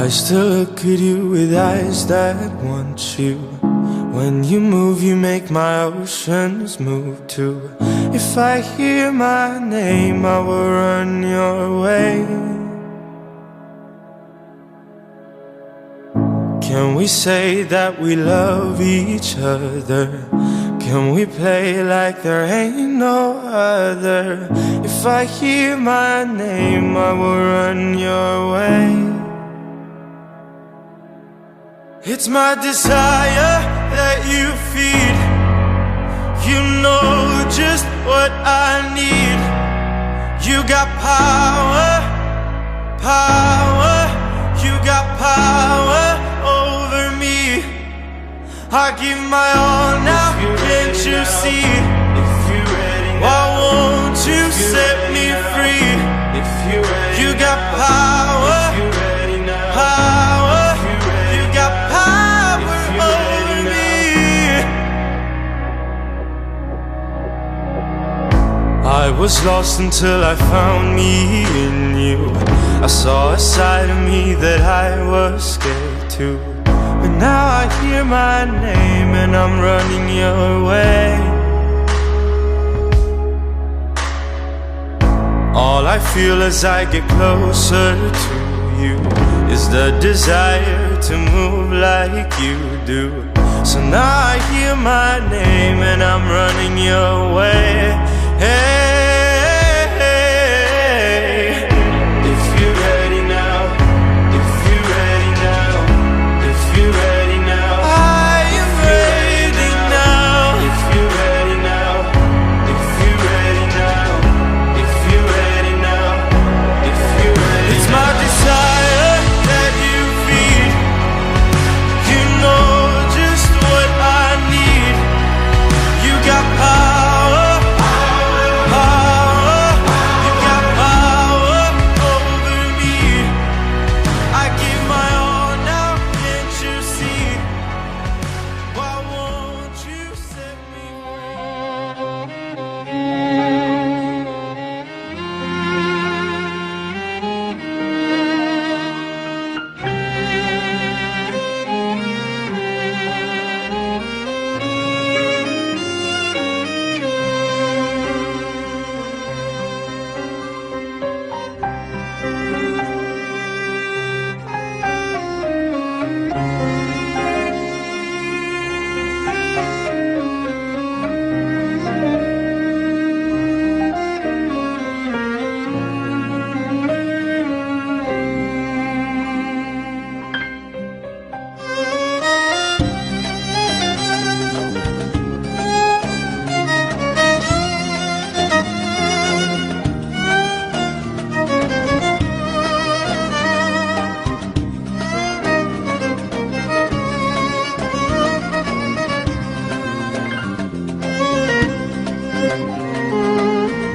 I still look at you with eyes that want you. When you move, you make my oceans move too. If I hear my name, I will run your way. Can we say that we love each other? Can we play like there ain't no other? If I hear my name, I will run your way. It's my desire that you feed. You know just what I need. You got power, power. You got power over me. I give my all now, can't you see? Why won't you set me free? You got power, power. You got power over me. I was lost until I found me in you. I saw a side of me that I was scared to. But now I hear my name and I'm running your way. All I feel as I get closer to you is the desire to move like you do. So now I hear my name and I'm running your way. Hey.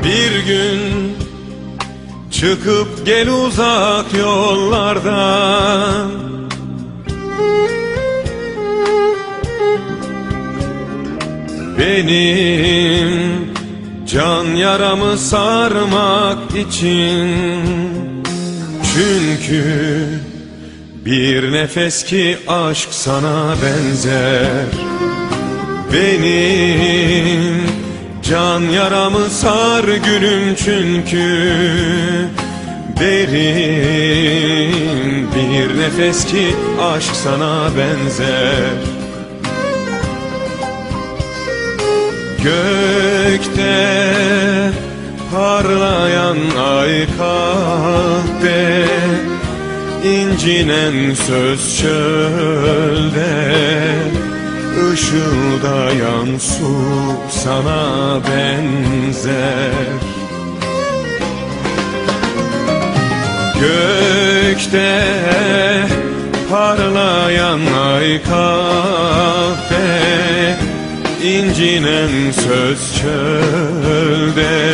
Bir gün çıkıp gel uzak yollardan, benim can yaramı sarmak için. Çünkü bir nefes ki aşk sana benzer. Benim can yaramı sar gülüm, çünkü derin bir nefes ki aşk sana benzer. Gökte parlayan ay kahve, incinen söz çölde, ışıldayan su sana benzer. Gökte parlayan ay kahve, incinen söz çölde,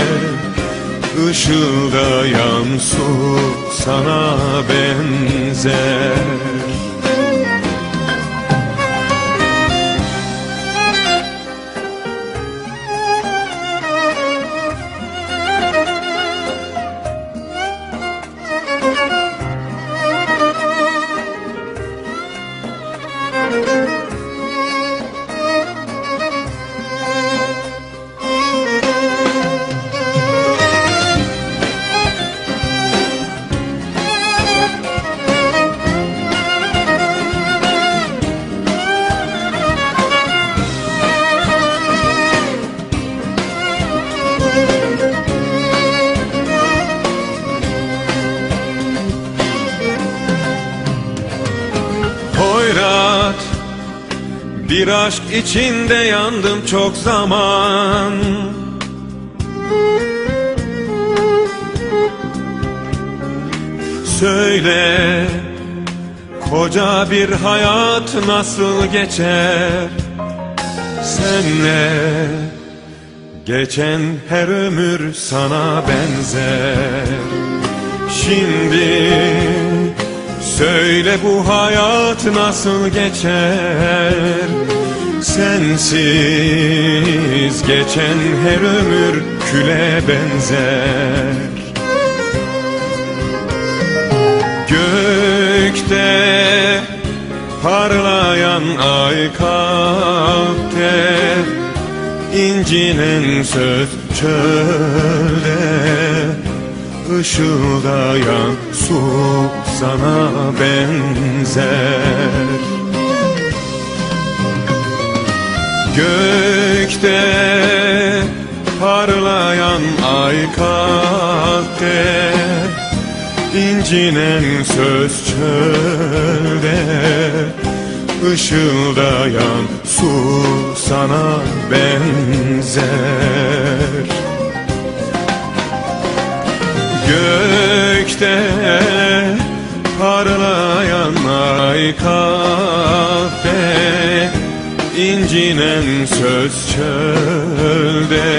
ışıldayan su sana benzer. Hoyrat, bir aşk içinde yandım çok zaman. Söyle, koca bir hayat nasıl geçer senle? Geçen her ömür sana benzer. Şimdi söyle, bu hayat nasıl geçer sensiz? Geçen her ömür küle benzer. Gökte parlayan ay kalpte, incinen söz çölde, ışıldayan su sana benzer. Gökte parlayan ay kalpte, incinen söz çölde, ışıldayan su sana benzer. Gökte parlayan ay kahve, incinen söz çölde,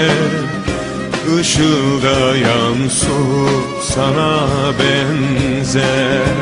ışıldayan su sana benzer.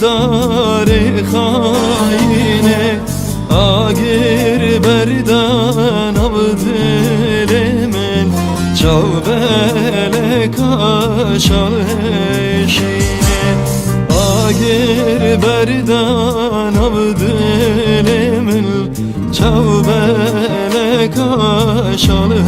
داره خاینه آگر بردن آب دل من چاوبل کاشالشینه آگر بردن آب دل من چاوبل کاشالشینه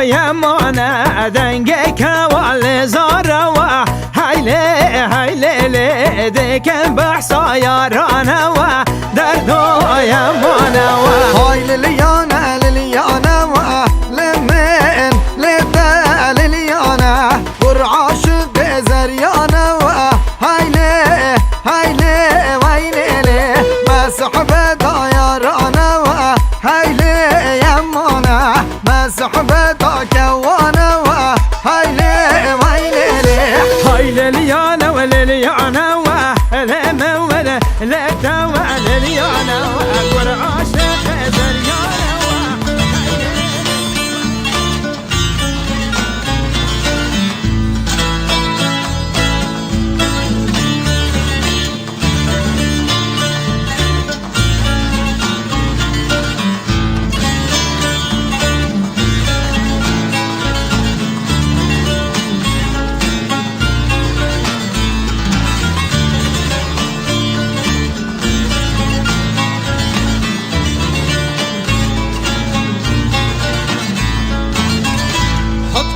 يمانا دنگه كوال زاروا هيلي هيلي ليدك بحصا يارانا ودردو يمانا هاي لليانا لليانا لمن لبا لليانا ورعاشق زريانا هيلي هيلي ويلي مسحبة دايرانا هيلي يمانا مسحبة كوانا هيلي ويلي هيلي ليانا ولليانا ولما ولا لا توا لليانا ورعاشق زريانا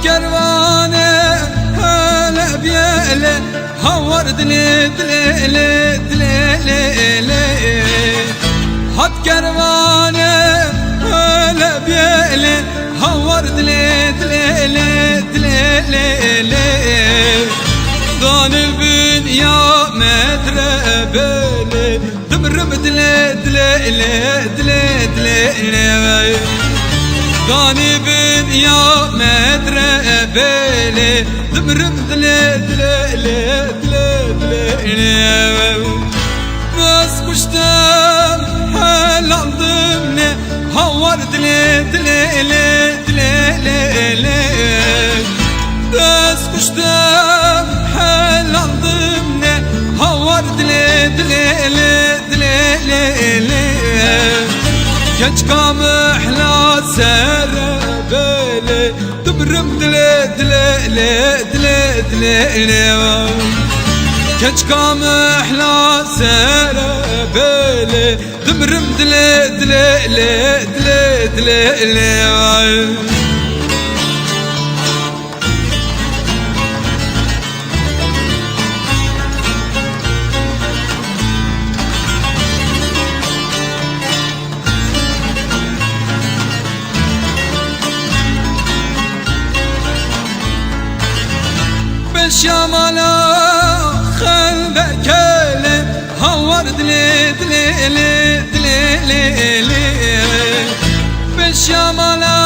كروانه هلا بياله هور دلي دلي دلي دلي هات كروانه هلا بياله هور دلي دلي دلي دلي دان البن يا متربله تمرب دلي دلي دلي دلي داني بن يا مدرة بيلي دمرم دلي دلي دلي دلي بس كشتم حلال ضمني هور دلي دلي دلي بس كشتم حلال ضمني هور دلي دلي دلي كنت كام احلى سربلي تبرم دلي دلي دلي دلي كنت كام احلى سربلي تبرم دلي دلي دلي دلي شمالا خلبك هور دلي دلي دلي دلي بالشمالا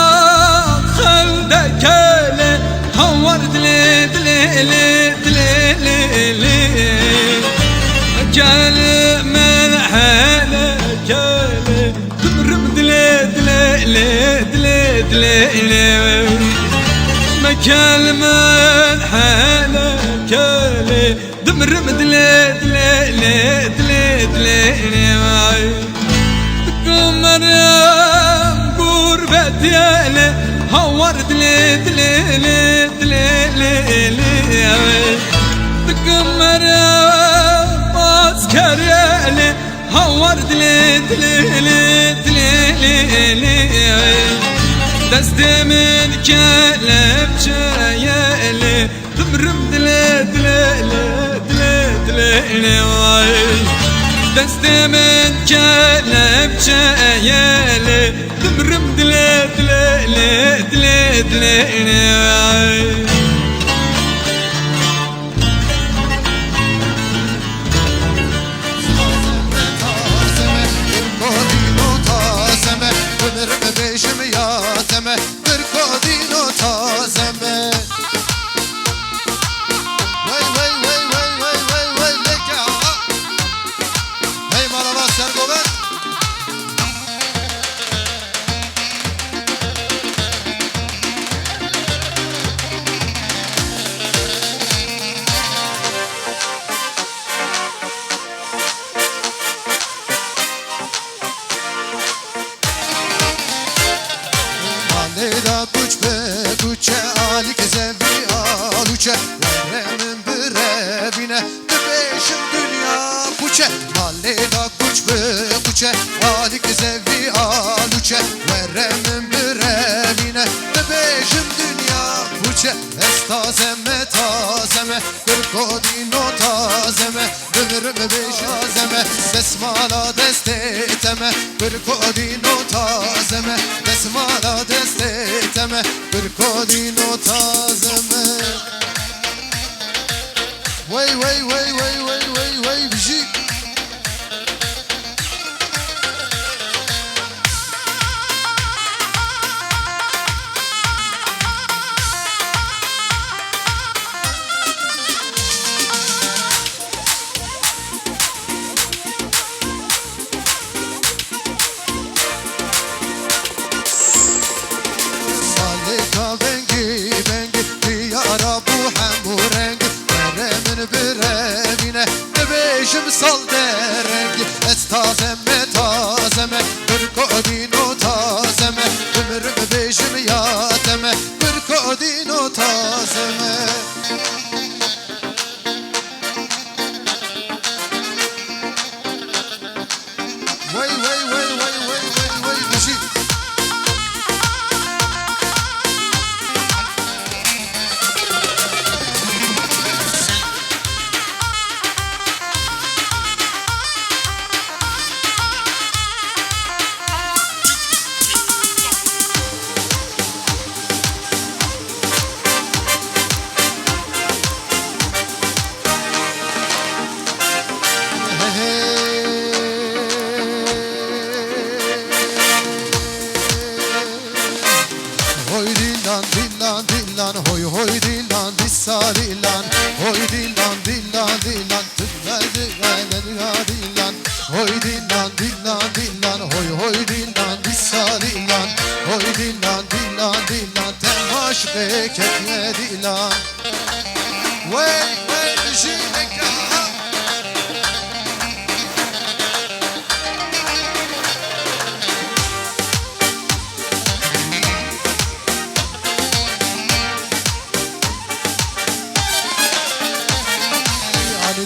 خلبك هور دلي دلي دلي قال من حالك تبرم دلي دلي دلي دلي مكان من حالك لي دمرم دلي دلي دلي دلي تكون مريم قربتي لي هور دلي دلي دلي تكون مريم عسكري لي هور دلي دلي دلي دستي من كلب جايلي تبرم دلي دلي دلي دلي دستي من كلب جايلي تبرم دلي دلي دلي ببیشم دنیا پوچه استازمه تازمه برکودینو تازمه بمرم بشازمه دسمالا دستتمه برکودینو تازمه دسمالا دستتمه برکودینو تازمه وای وای وای وای وای وای وای بجی سال درنگ استازمه تازمه برکودینو تازمه بمرم بیشم یادمه برکودینو تازمه وای وای وای وای وای وای وای بشی Hoy hoy dilan disalilan hoy dilan dilan dilan dilan hoy dilan dilan dilan hoy hoy dilan disalilan hoy dilan dilan dilan temaşke ketme dilan wey wey şineka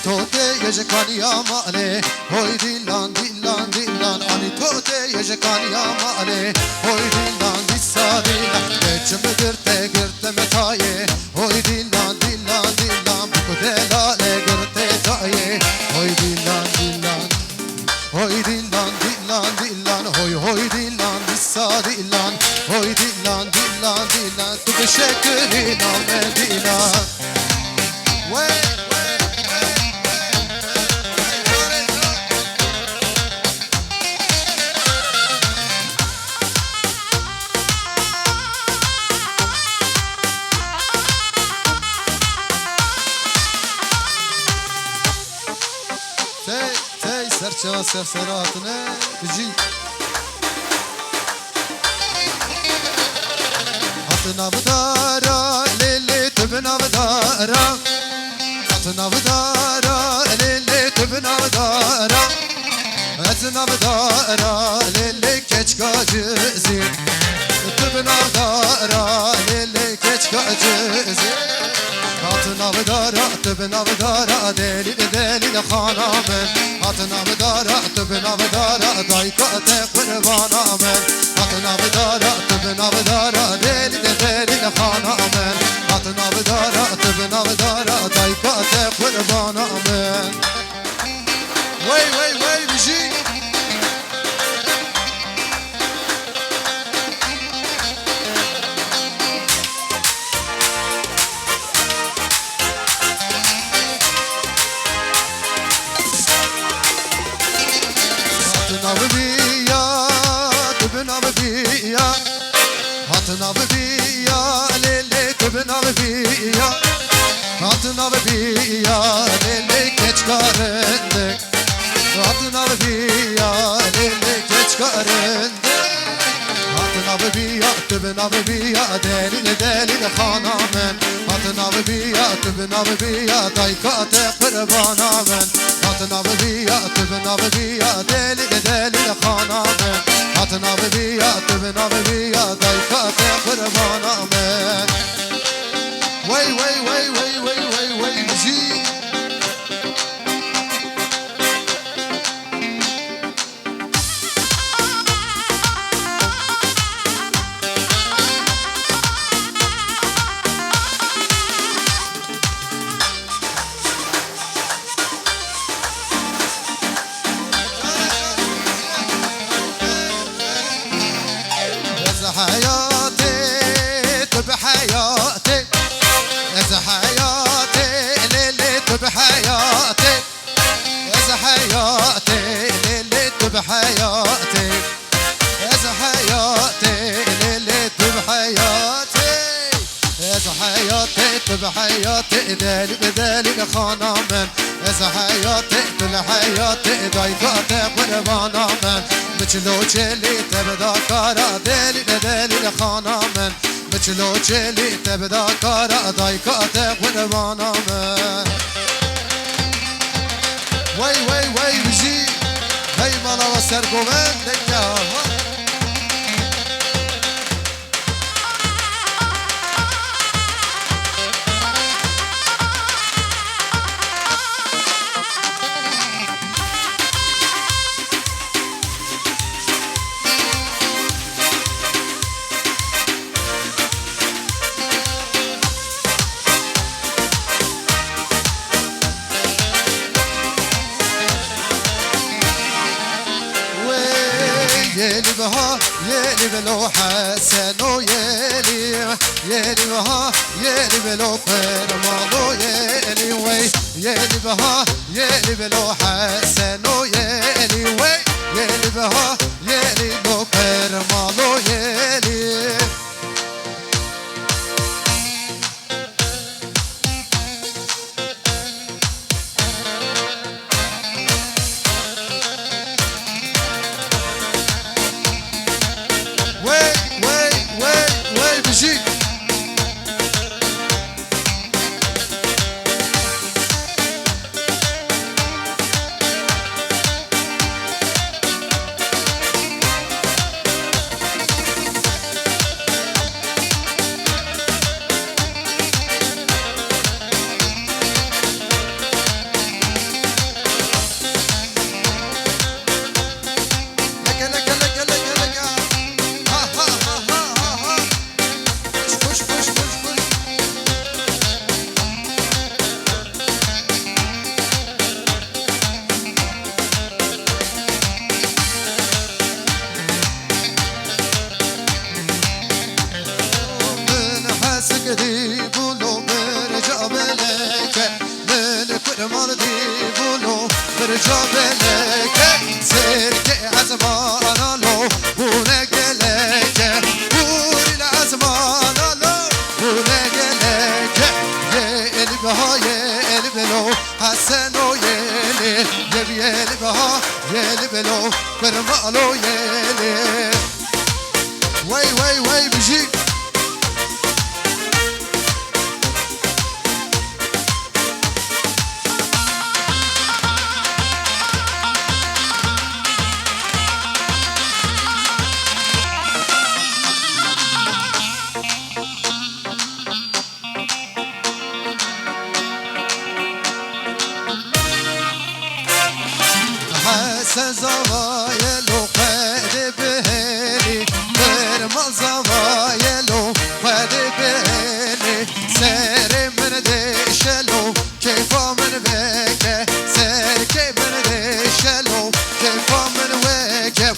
tote yejekani amale hoy dilan dilan dilan ani tote yejekani amale hoy dilan disadila geçme girte metaye hoy dilan dilan dilan bu delale girte taye hoy dilan dilan hoy dilan dilan dilan hoy hoy dilan disadilan hoy dilan dilan dilan tu beşekerin amedina wey serçe serseratine bici Hatına vdara lele tübüna vdara Hatına vdara lele tübüna vdara Etna vdara lele keç gacızi Tübüna vdara lele keç gacızi Hatına vdara tübüna vdara deli deli khanamen Hatına vdara tübüna vdara dayka te kurbanamen Hatına vdara tübüna vdara deli deli khanamen Hatına vdara tübüna vdara dayka te kurbanamen Vay vay vay bişi Hatına biya lele tübüna biya Hatına biya lele keç karende Hatına biya lele keç karende Hatına biya tübüna biya deli deli khanamen Hatına biya tübüna biya dayka te kurbanamen Hatına biya tübüna biya deli deli khanamen Hatına biya tübüna biya dayka te kurbanamen Vay vay vay vay vay vay vay bizi بحياتي يا حياتي ليلة بحياتي يا حياتي بحياتي دالي بدالي خانا من يا حياتي بحياتي دايقاتي قربانا من مثلو چلی تبدا کارا دلی دلی خانا من مثلو چلی تبدا کارا دايقاتي قربانا من وای وای وای بجی هی مالا و سرگومن دکا يلي بها يلي بلو حسن يلي بها يلي بلو فرمانو يلي وي يلي بها يلي بلو حسن يلي وي يلي بها يلي بلو فرمانو يلي يلي بلو برمالو يلي وي وي وي بجي زوايلو قد بهلي برمال زوايلو قد بهلي سير من دشلو كيفا من بك سير كيف من دشلو كيفا من وكب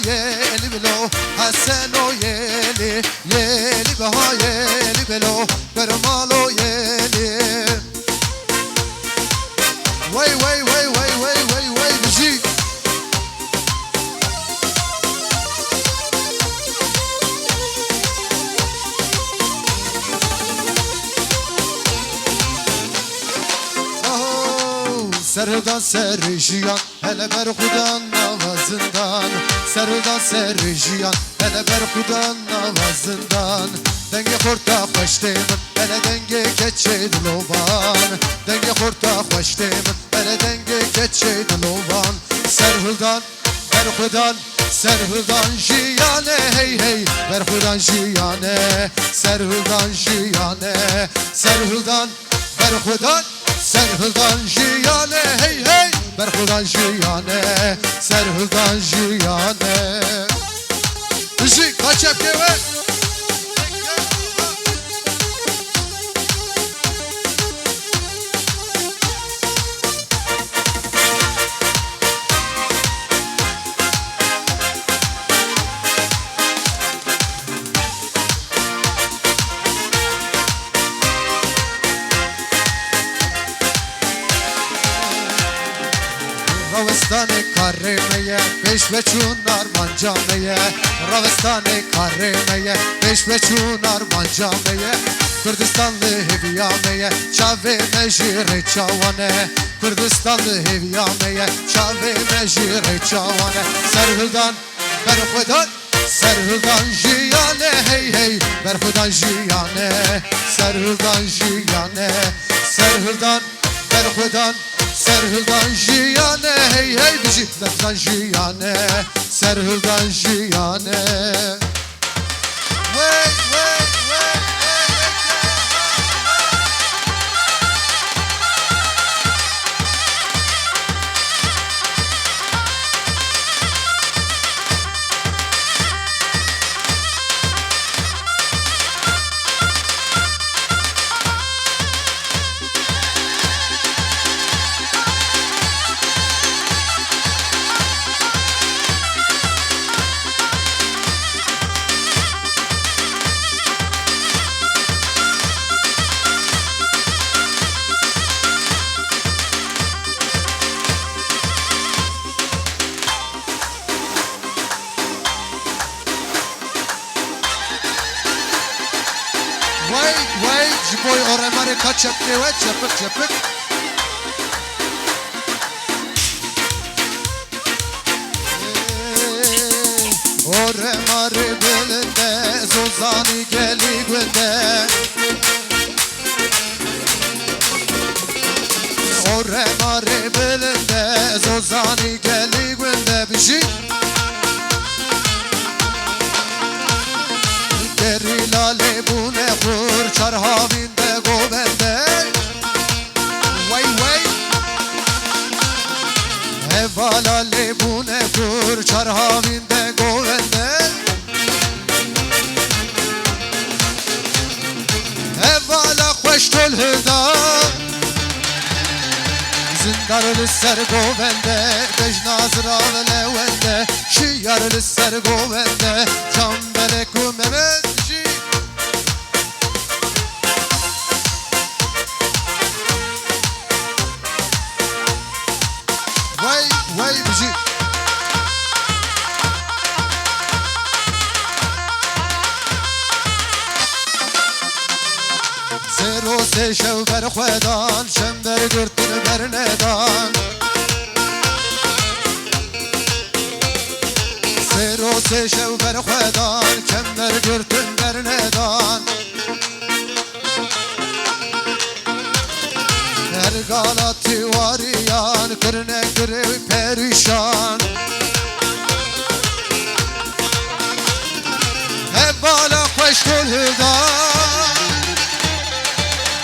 يلي بلو حسنو يلي يلي بها يلي بلو برمالو يلي وي وي وي وي وي وي وي بجي سردان سرجیان هله بر خودان نوازندان سردان سرجیان هله بر خودان نوازندان دنگ خورتا خوشته من هله دنگ کچه دلوان دنگ خورتا خوشته من هله دنگ کچه دلوان سرهلدان بر خودان سرهلدان جیانه هی هی بر خودان جیانه سرهلدان جیانه سرهلدان بر خودان سرهلدان جیانه هی هی بر خودان جیانه سرهلدان جیانه بجی kaçap keve Ravistani karemeye Beş ve çunar mancameye Ravestane karemeye Beş ve çunar mancameye Kürdistanlı heviyameye Çave mejire çavane Kürdistanlı heviyameye Çave mejire çavane Serhildan berhudan Serhildan jiyane hey hey Berhudan jiyane Serhildan jiyane Serhildan berhudan Serhildan jiyane hey hey Bici berhudan jiyane Serhildan jiyane Wey wey wey Vay jiboy oremare kaçak devet çapık çapık Oremare belinde zozani geli günde Oremare belinde zozani geli günde bir şey Deri lale bu ne kur çarhavinde govende Vay vay Eva lale bu ne kur çarhavinde govende Eva la kweştol hıda Zindarlı ser govende Bejnazra ve levende Şiyarlı ser govende Cambelekum evet Vay bizi Zero se şevber xwedan Şember gürtün bernedan Zero se şevber xwedan Kember gürtün bernedan Her galati variyan Kırne kırı perişan Hep bala kweştol hıdan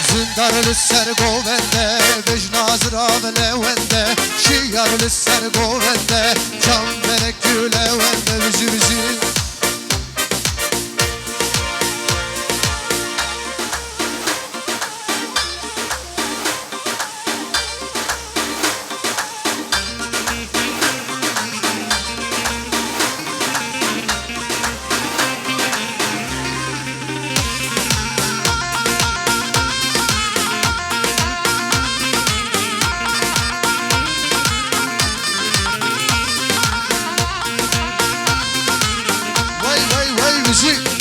Zindarlı ser govende Vejnazra ve levende Şiyarlı ser govende Can verek gülevende Bizi bizi müzik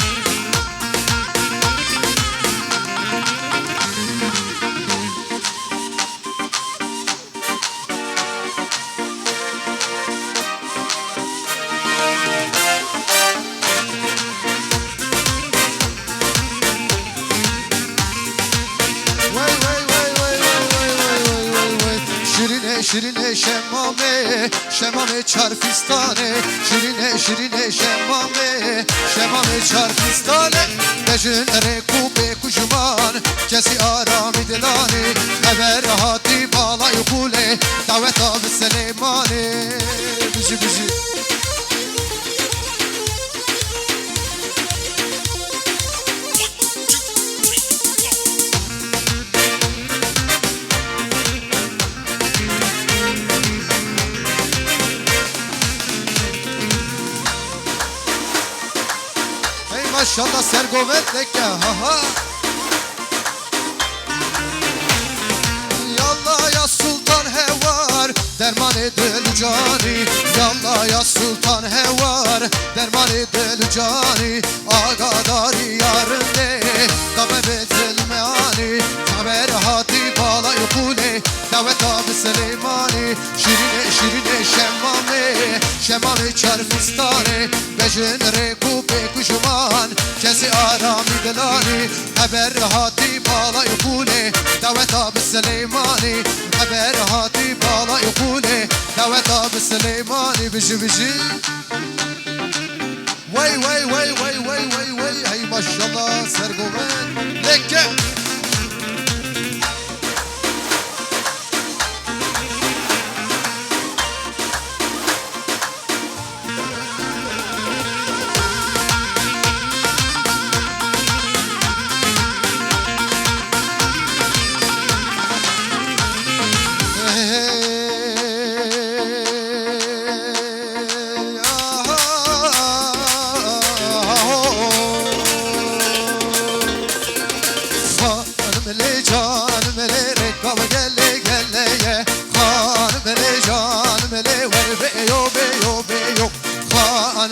Şirine şemame, şemame çarpistane Şirine şirine şemame, şemame çarpistane Bejin rekube kujman, kesi arami dilane Hever hati balay kule, davet av selemane Bizi bizi Maşallah sergovetleke ha ha Yallah ya sultan hevar derman dil cani Yallah ya sultan hevar derman dil cani Agadari yarın de Dame betil meani Haber hati balay kule Davet abi Süleymani Şirine şirine şemmame Şemmame çarfistane Bejin rekupe kuşman Kesi arami dilani Haber hati balay kule Davet abi Süleymani Haber hati balay kule Davet abi Süleymani Biji biji Vay vay vay vay vay vay vay Hey maşallah sergomen Lekke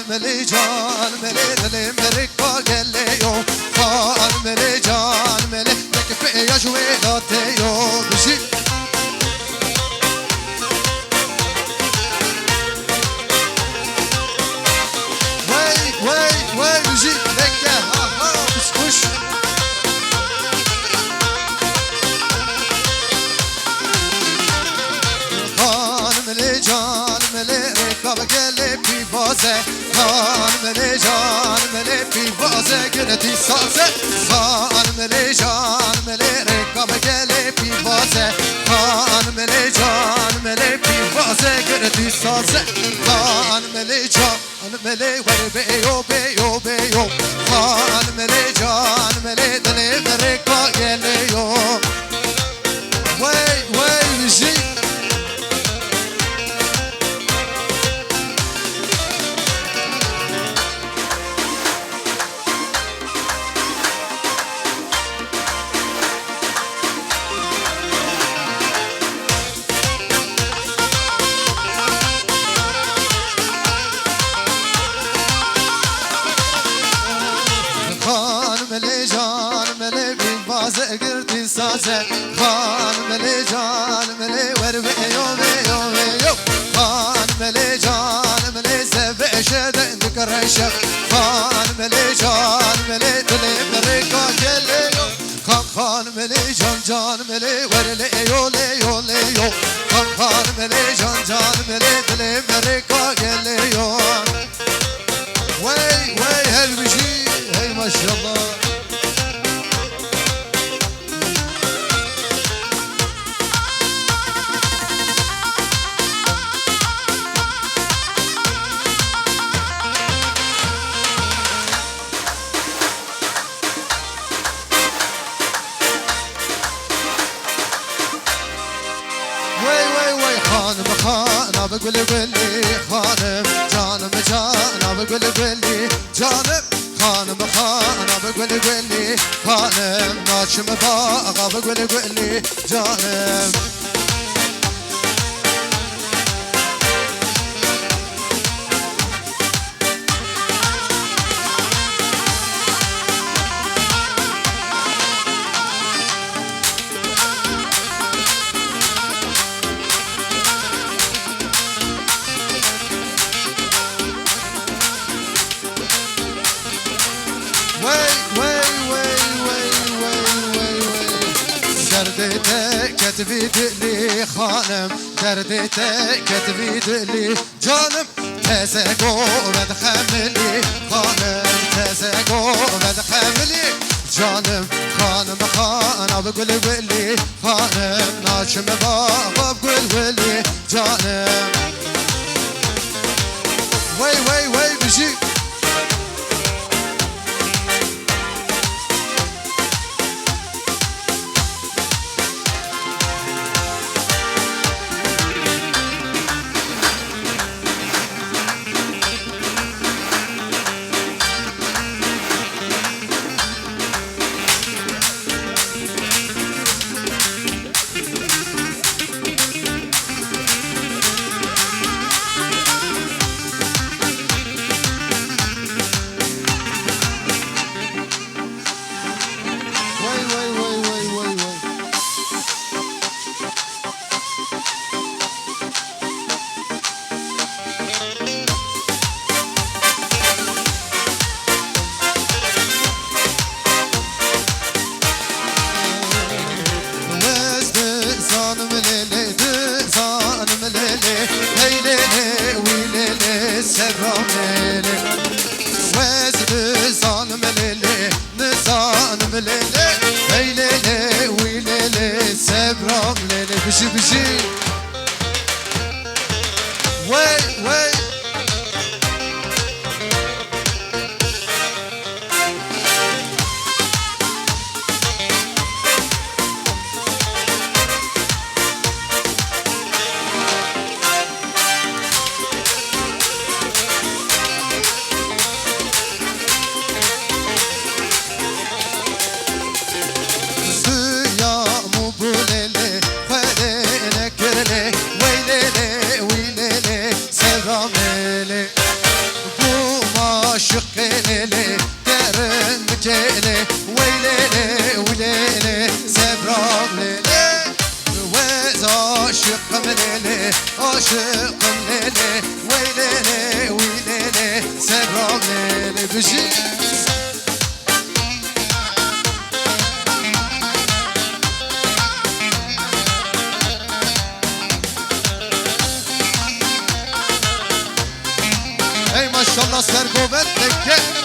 Mele can mele dele mere ka gele yo Khan mele can mele tek pe ya jwe date yo bizi Vay bizi tek ha ha biz kuş Khan mele can mele rekab gele pivaze Khan mele can mele pivaze güreti saze Khan mele can mele rekab gele pivaze Khan mele can mele pivaze güreti saze Khan mele can mele verbe yo be yo be yo Khan mele can mele dele rekab gele yo Vay bizi girdi saze Khan mele can mele verbe yo ve yo ve yo Khan mele can mele seve şeden dikreşe Khan mele can mele dile mere ka gele yo Khan mele can mele verle yo le yo le yo Khan mele can mele dile mere ka gele yo Vay her bir şey hey maşallah خانم بقول قولي خانم جانم جانا بقول قولي جانم خانم بقول قولي خانم ناچم باغا بقول قولي جانم كتبي دلي خانم دردي كتبي دلي جانم تزقو بدخملي خانم تزقو بدخملي جانم خانم خانم بقول ولي خانم ناچم بابا بقول ولي جانم وي بجي بجي وي وي عاشقم لیلی وی لیلی وی لیلی سرام لیلی بجی ای ماشالله سرگوبت دکه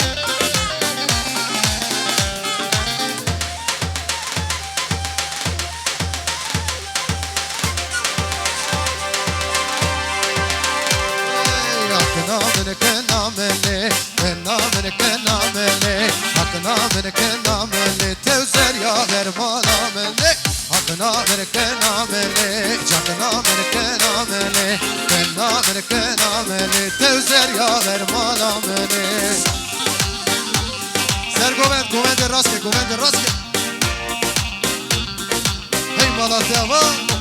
Sergoven raske Hey Malatya var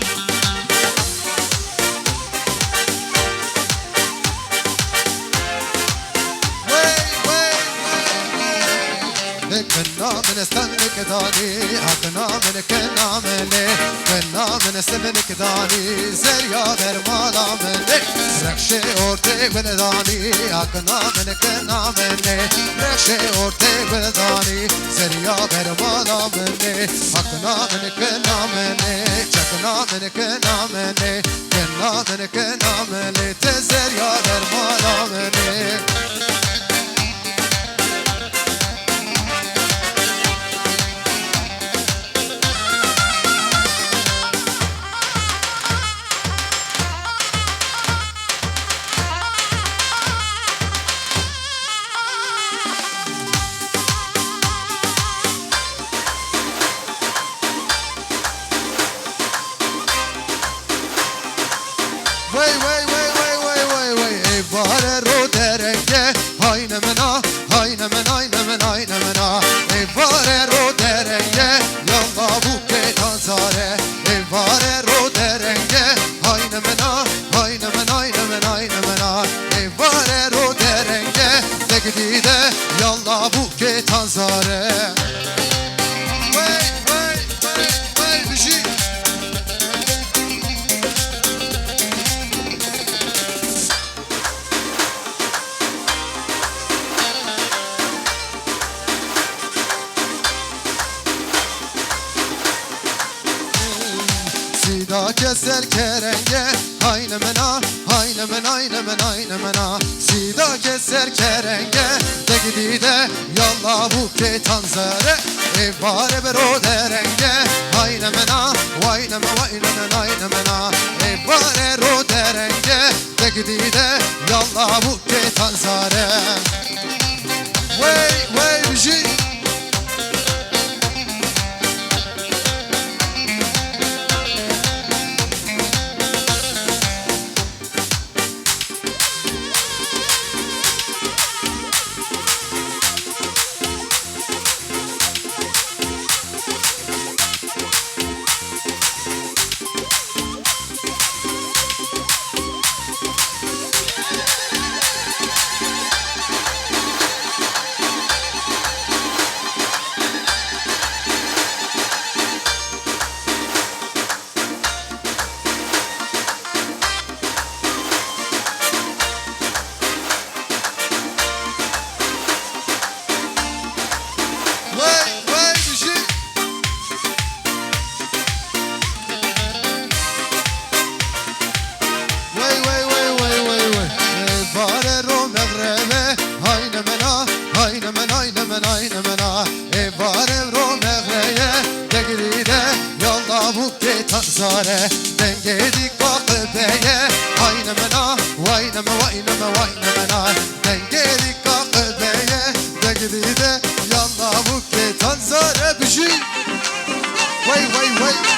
كنا من استنك داني حقنا من كنا مني كنا من استنك داني زريا برمالا مني رخشي orte بلداني حقنا من كنا مني رخشي orte بلداني زريا برمالا مني حقنا من كنا مني حقنا من كنا مني كنا من كنا مني تزريا برمالا مني Yalla bu ke tanzare Vay bir şey Sida keser kerenge Hayne mena hayne men hayne men hayne mena Sida keser kerenge De gidide yalla bu ke tanzare Evare bero derenge Hayne mena hayne men hayne men hayne mena Evare ro derenge De gidide yalla bu ke tanzare Vay bir şey تنزاره دنگه دیگاه بیه آینمنا واینمنا دنگه دیگاه بیه دگلیده یالله بوکه تنزاره بجی وای وای وای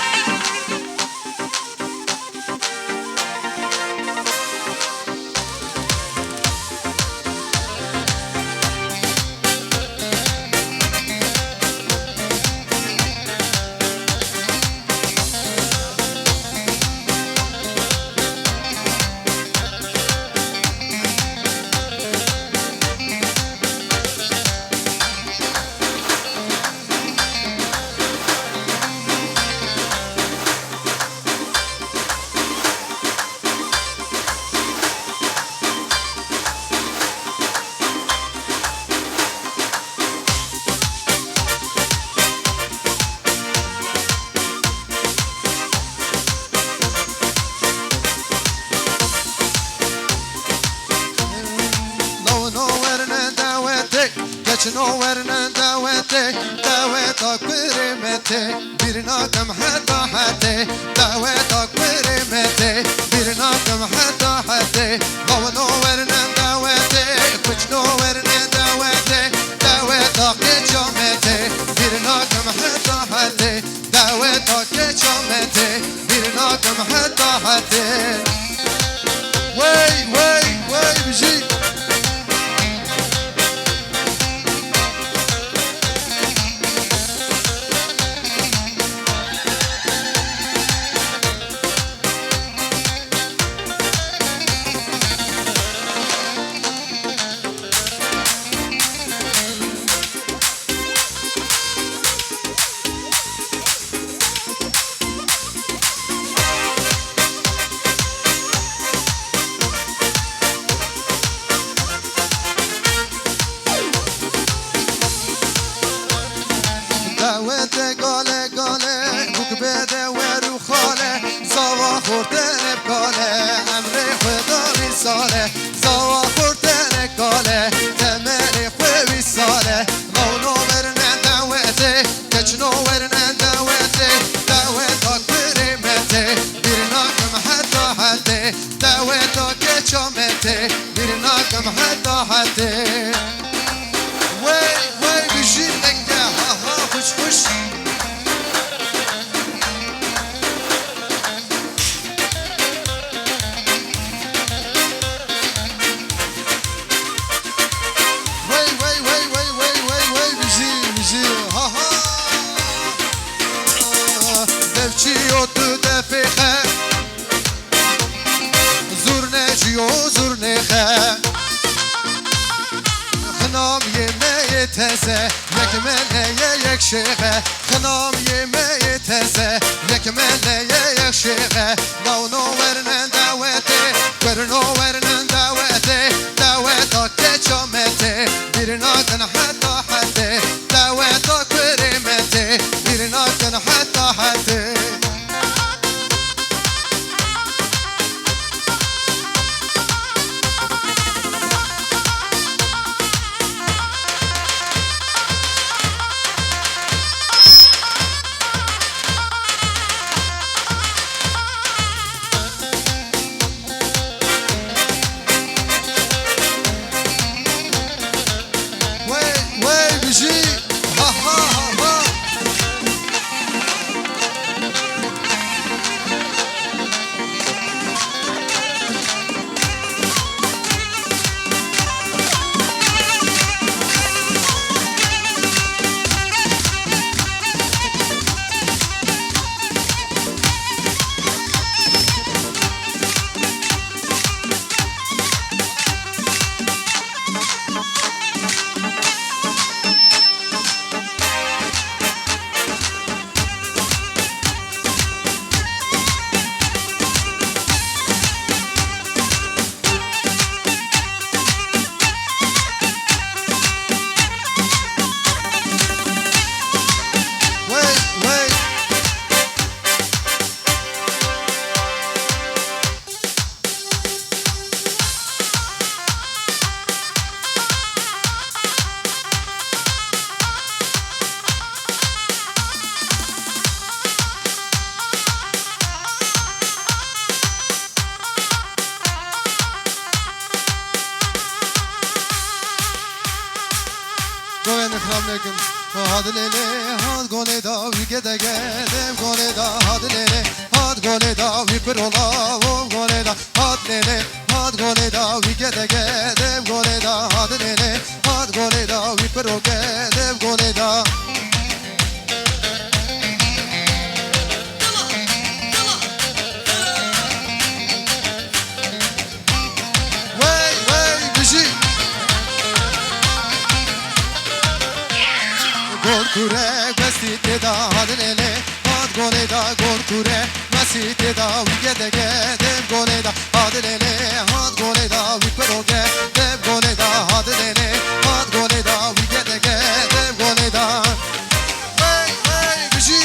شنو ورنا دعوتي دعوتك برمتي برناكم حتى دعوتك برمتي برناكم حتى لو ورنا دعوتي كشنو ورنا دعوتي دعوتك جمتي برناكم حتى دعوتك جمتي برناكم حتى وي وي وي بجي قاله بوک بده و رو خاله زوا خوردن بکاله امر خدا میساله زوا خوردن کاله تمر خوی ساله مونو ورن دعوته کچنو ورن دعوته دعوتا برمته برناکم حتی دعوتا کچامته برناکم حتی وی وی بشین نگه ها ها خوش خوش تزه یک مله یک شیخه خنام یه تزه یک مله یک شیخه لونو ورنن دعوته ورنو ورنن دعوته دعوتا کچامته بیرنا کن حتی دعوتا کرمته بیرنا کن حتی hadlele had gole da vi gede gedem gole da hadlele had gole da vi perola o gole da hadlele had gole da vi gede gedem gole da hadlele had gole da vi pero gedem gole da Gol kure besite da hadlele had gole da gol kure besite da ugede gedem gole da hadlele had gole da vipero gedem gole da hadlele had gole da ugede gedem gole da hey hey bici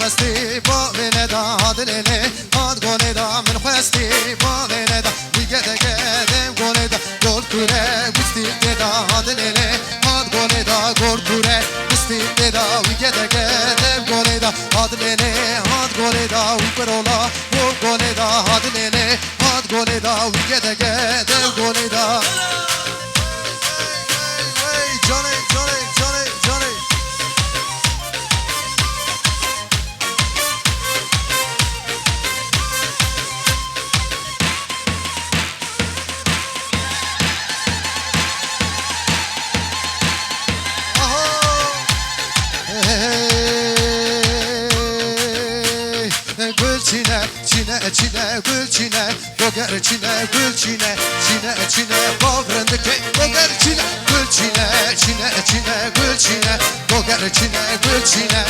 خستی با ولدا هادلله هاد گوندا من خستی با ولدا دیگه دگدم گوندا گل کوره بستی ددا هادلله هاد گوندا گل کوره بستی ددا دیگه دگدم گوندا هادلله هاد گوندا وپرولا گل گوندا هادلله هاد گوندا دیگه دگدم گوندا Johnny Johnny Johnny Johnny Çine gül çine Goger çine gül çine Çine Bovrendike Goger çine gül çine Çine gül çine Goger çine gül çine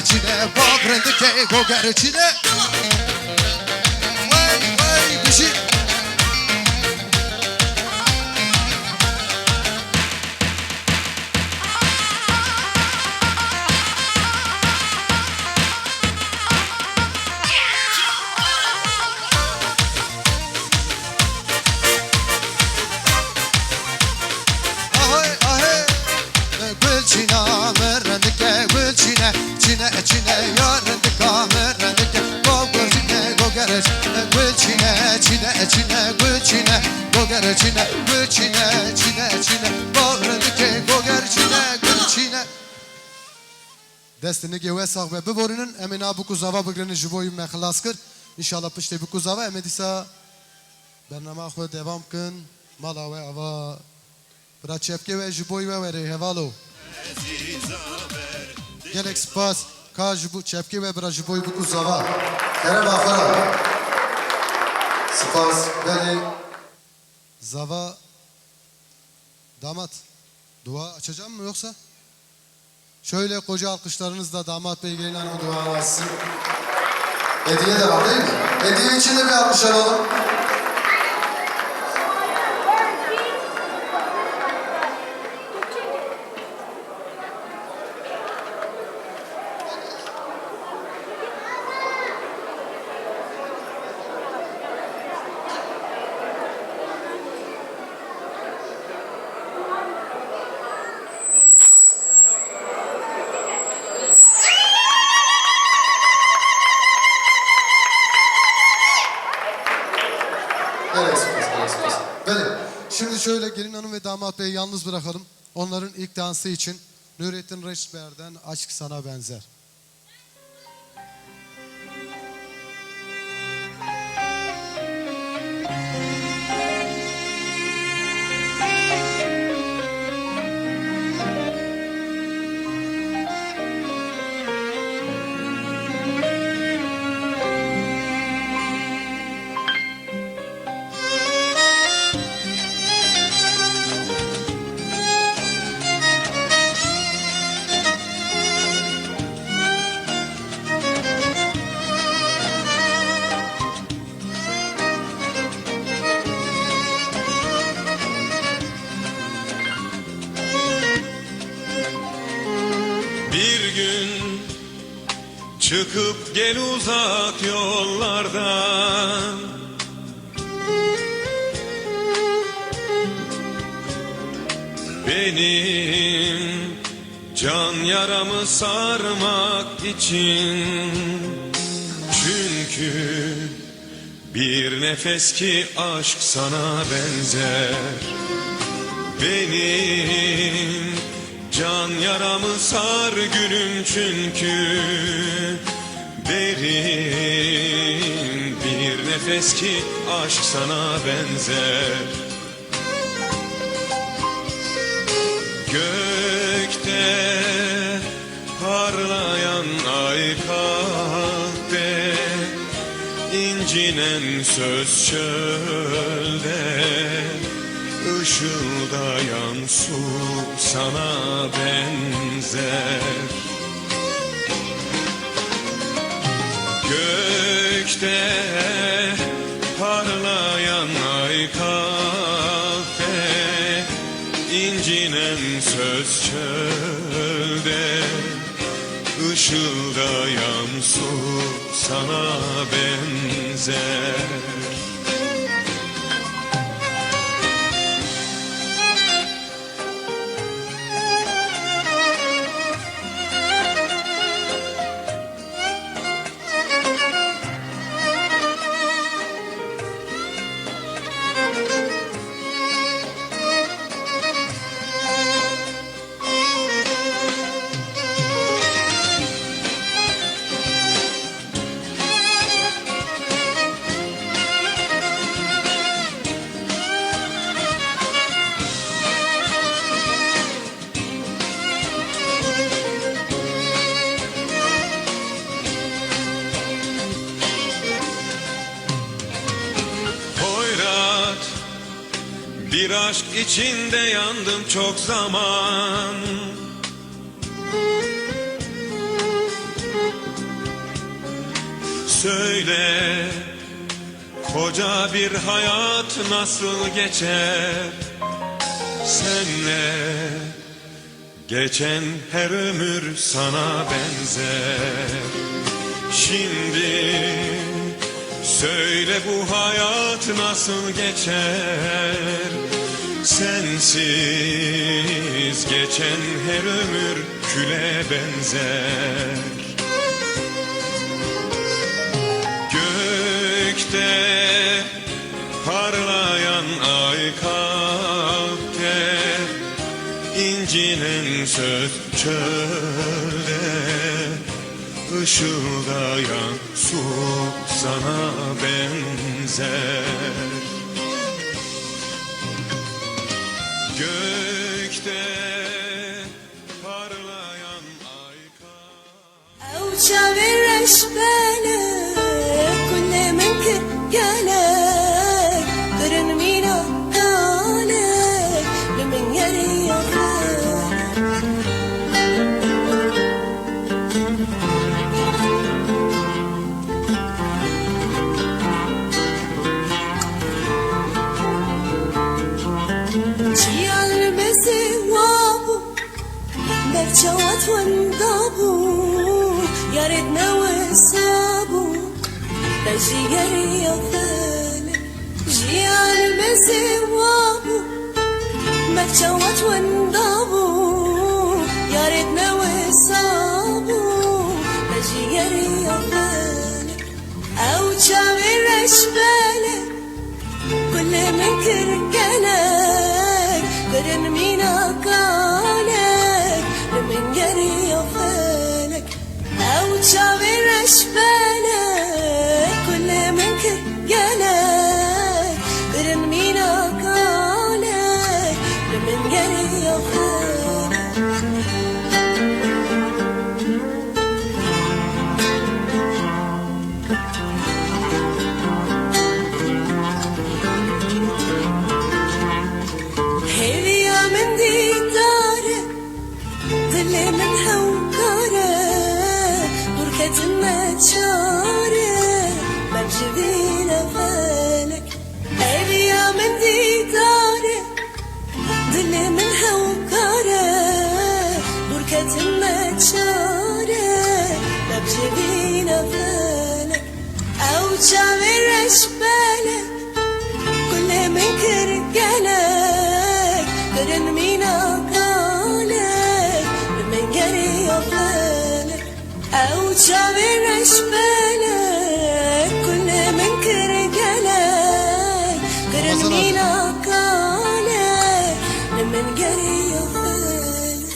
Çine Bovrendike Goger çine Vay bir şey Çine yarındı kamerendike Goger çine goger Çine gül çine Goger çine gül çine Bovrendike goger çine gül çine Destini gewe sağbe biborinin emina bu kuzava bugrenin jiboyu me xalas kir İnşallah pişte bu kuzava emedisa bernama xwe devam kin mala ve ava Bira çepke ve jiboyu ve vere hevalo Gelek spas Ka jibu çepke ve bira jiboyu bu kuzava Kerem afara Spas beni Zava Damat Dua açacağım mı yoksa? Şöyle koca alkışlarınızla damat bey gelin hanım duanı açsın. Hediye de var değil mi? Hediye için de bir alkış alalım. Şimdi şöyle gelin hanım ve damat beyi yalnız bırakalım. Onların ilk dansı için Nurettin Reçber'den Aşk Sana Benzer. Bir gün çıkıp gel uzak yollardan Benim Can yaramı sarmak için, çünkü bir nefes ki aşk sana benzer. Benim can yaramı sar gülüm, çünkü derin bir nefes ki aşk sana benzer. Gökte parlayan ay kahve, incinen söz çölde, ışıldayan su sana benzer. Gökte parlayan ay kahve, incinen söz çölde, ışıldayan su sana benzer. Bir aşk içinde yandım çok zaman. Söyle, koca bir hayat nasıl geçer senle? Geçen her ömür sana benzer. Şimdi söyle, bu hayat nasıl geçer sensiz? Geçen her ömür küle benzer. Gökte parlayan ay kahve, incinen söz çölde, ışıldayan su sana benzer. Gökte parlayan ay أو شاورش بالك كل منك قالك قرن مينا قالك لمن يري جيال مسوابو بكشوات وندابو يا ريتنا وصابو تجيري يا فالك جيال مسوابو بكشوات وندابو يا ريتنا وصابو تجيري يا فالك أو تشاور بالك كل من كركلك برن مينا قالك لمن يري يفالك أو تشاور بالك كل من كركلك برن مينا قالك لمن يري يفالك شارع مجدين فالك أبيا من دي دارك ظل من هوكارة بركة متشارع مجدين فالك أو شاور أشبالك كل من كرجالك قرن مينا قالك لمن بالك كل من كرجلك قرني لقالك لمن قري يفعلك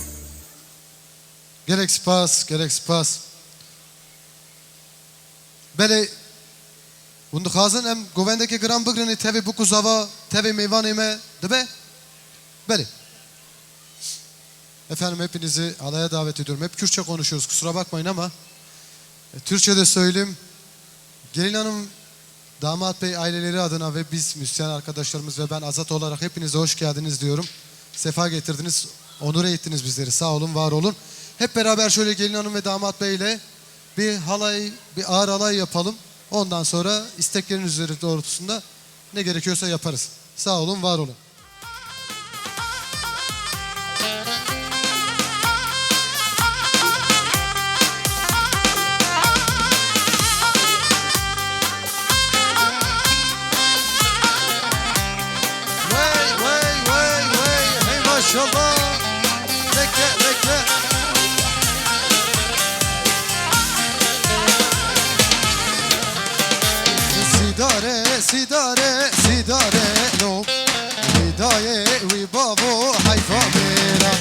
Gerek spas, gerek spas. Bele und khazan em govendeki gram bugrini tevi buku zava tevi meyvanime dibe. Bele. Efendim hepinizi alaya davet ediyorum. Hep Kürtçe konuşuyoruz. Kusura bakmayın ama Türkçe'de söyleyeyim. Gelin hanım, damat bey aileleri adına ve biz müzisyen arkadaşlarımız ve ben Azat olarak hepinize hoş geldiniz diyorum. Sefa getirdiniz, onur ettiniz bizleri. Sağ olun, var olun. Hep beraber şöyle gelin hanım ve damat beyle bir halay, bir ağır halay yapalım. Ondan sonra isteklerin üzeri doğrultusunda ne gerekiyorsa yaparız. Sağ olun, var olun. Maşallah. Bekle, bekle. Sidare, sidare, sidare no. Hidaye vi babo hayfa mera.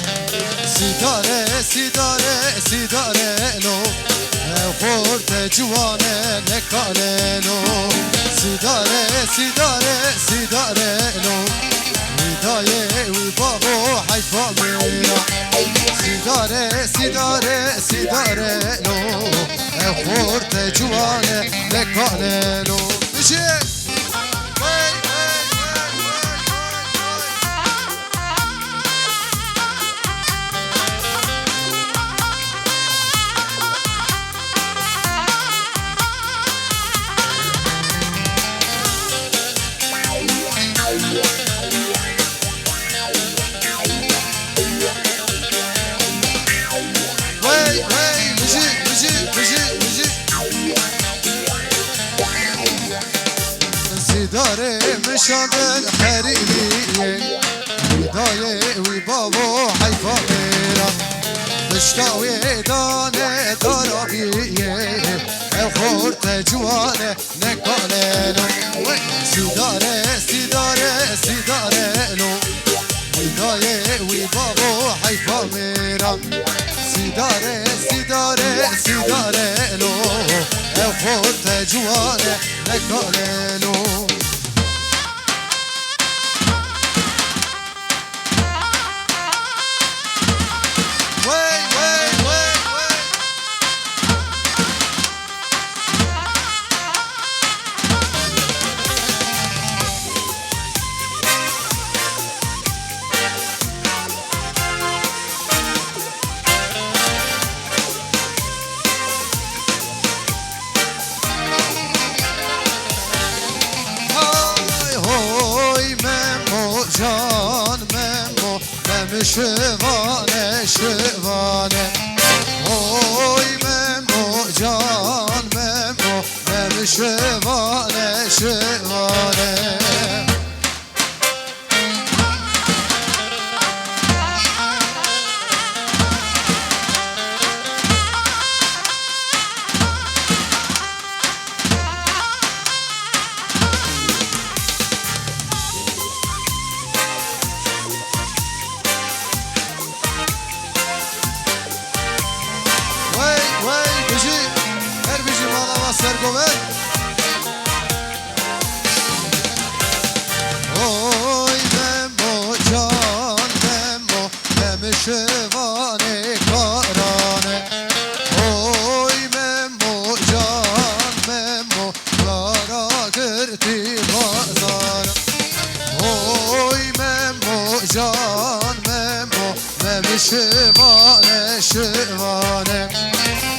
Sidare, sidare, sidare no. Khorte juane ne kale no. Sidare, sidare, sidare no. Hidaye vi babo hayfa mera. Sidare, sidare, sidare no. Khorte juane ne kale no. Müzik. Vay, vay, vay, vay, vay, vay, müzik, müzik, müzik, müzik. Sidare müşabel hariliye. Hidaye vi babo hayfa mera. Biştawi dane darabiye. Khorte juane ne kaleno. Sidare, sidare, sidare no. Hidaye vi babo hayfa mera. Sidare, sidare, sidare no. Khorte juane ne kaleno. Way, way, way, way. Hay hoy memo can memo memo şevane şevane. Hoy memo can memo memo şevane şevane. Vay vay bici, her bici malava sergover. Oy memo can memo memo şevane karane. Oy memo can memo kara girti bazar. Oy memo can memo memo şevane şevane.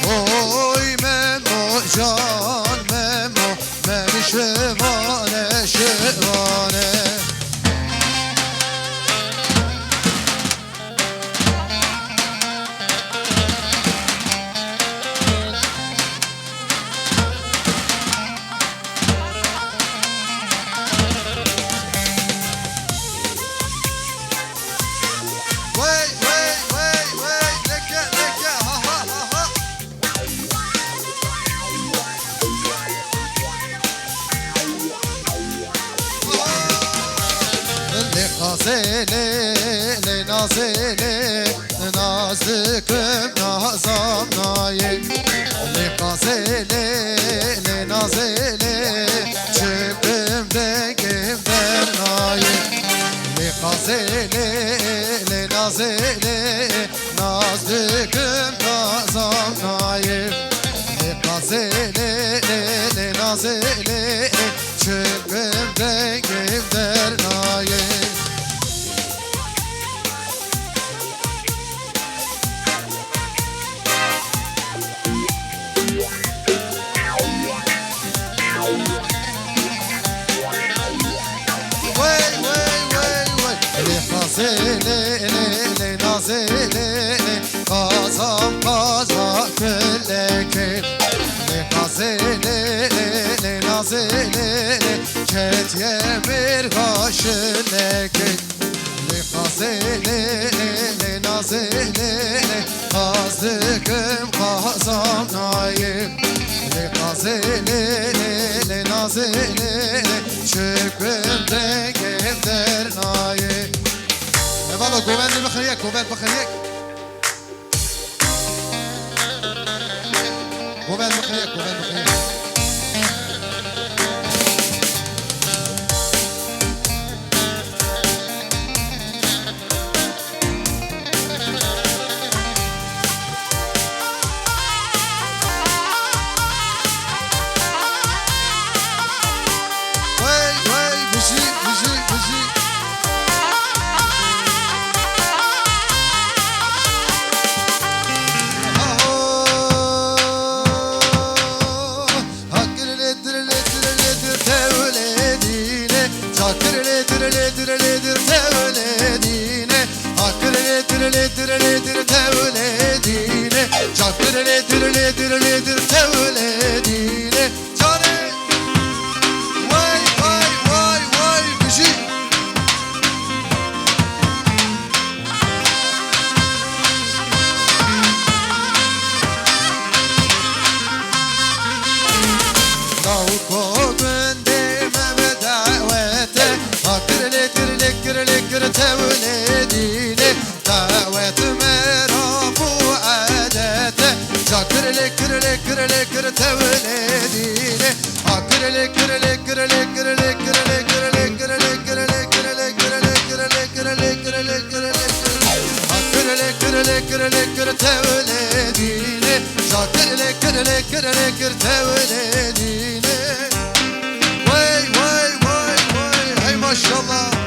Oy memo can memo memo şevane şevane. Vay vay vay vay leke leke ha nazele nazele nazlıkım nazam nayim le gazele nazele çıkım dengim der nayim le gazele nazele nazlıkım nazam nayim le gazele nazele çıkım dengim der nayim. Nazele nazele kazam kaza külleke nazele nazele ketiye bir kaşıneke nazele nazele kazdıkım kazam nayim nazele nazele çıkım dengim der nayim. والله جوبان دي بخليك جوبان بخليك جوبان بخليك جوبان بخليك وي وي بجي بجي بجي Tevledir tevledine Hakkırledir tevledine Çakkırledir tevledine Cane Vay vay vay vay Kışı Davko gönderme ve davete Hakkırledir tevledine Davet merafu adete Çakkırledir tevledine Hakkırledir tevledine Çakkırledir tevledine Vay vay vay vay Hey maşallah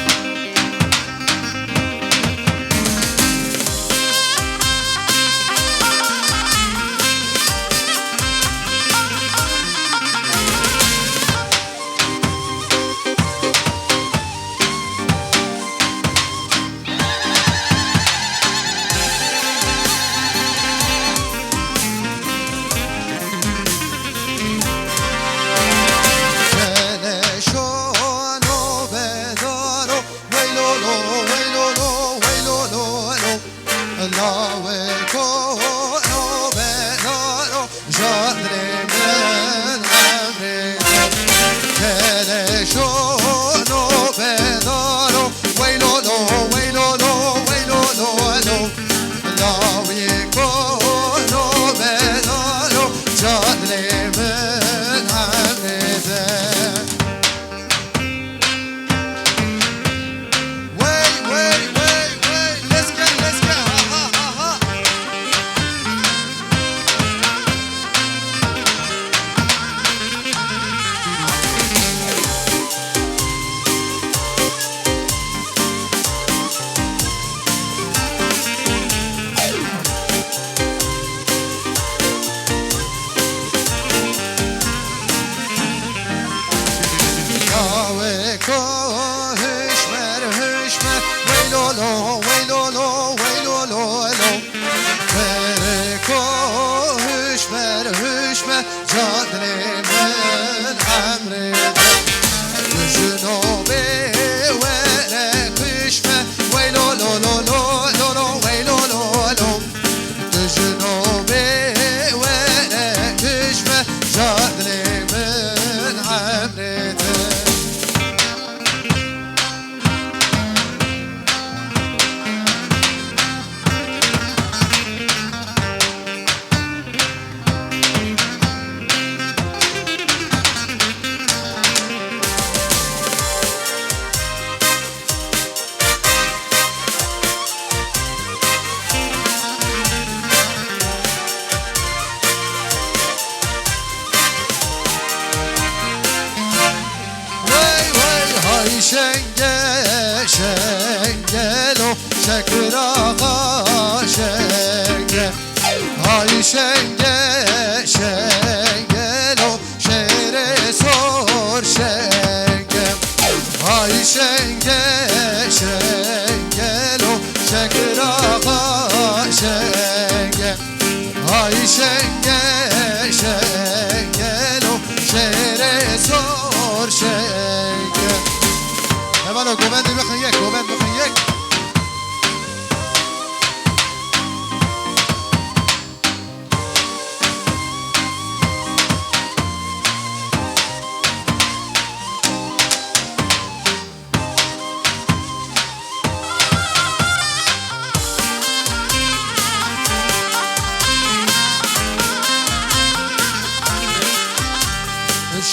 های شنگل شنگل و شکر آقا شنگل های شنگل شنگل و شعر سر شنگل های شنگل شنگل و شکر آقا شنگل های شنگل شنگل و شعر سر شنگل هبالو گوبندی بخن یک گوبند بخن یک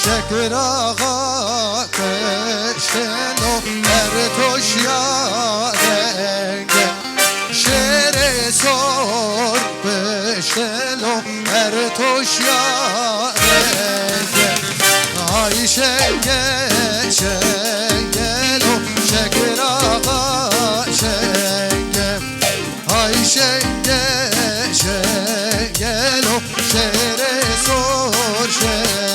شکر آقا کشتن و هر توش یادنگه شعر سر بشتن و هر توش یادنگه های شنگل شنگل و شکر آقا شنگل های شنگل شنگل و شعر سر شنگل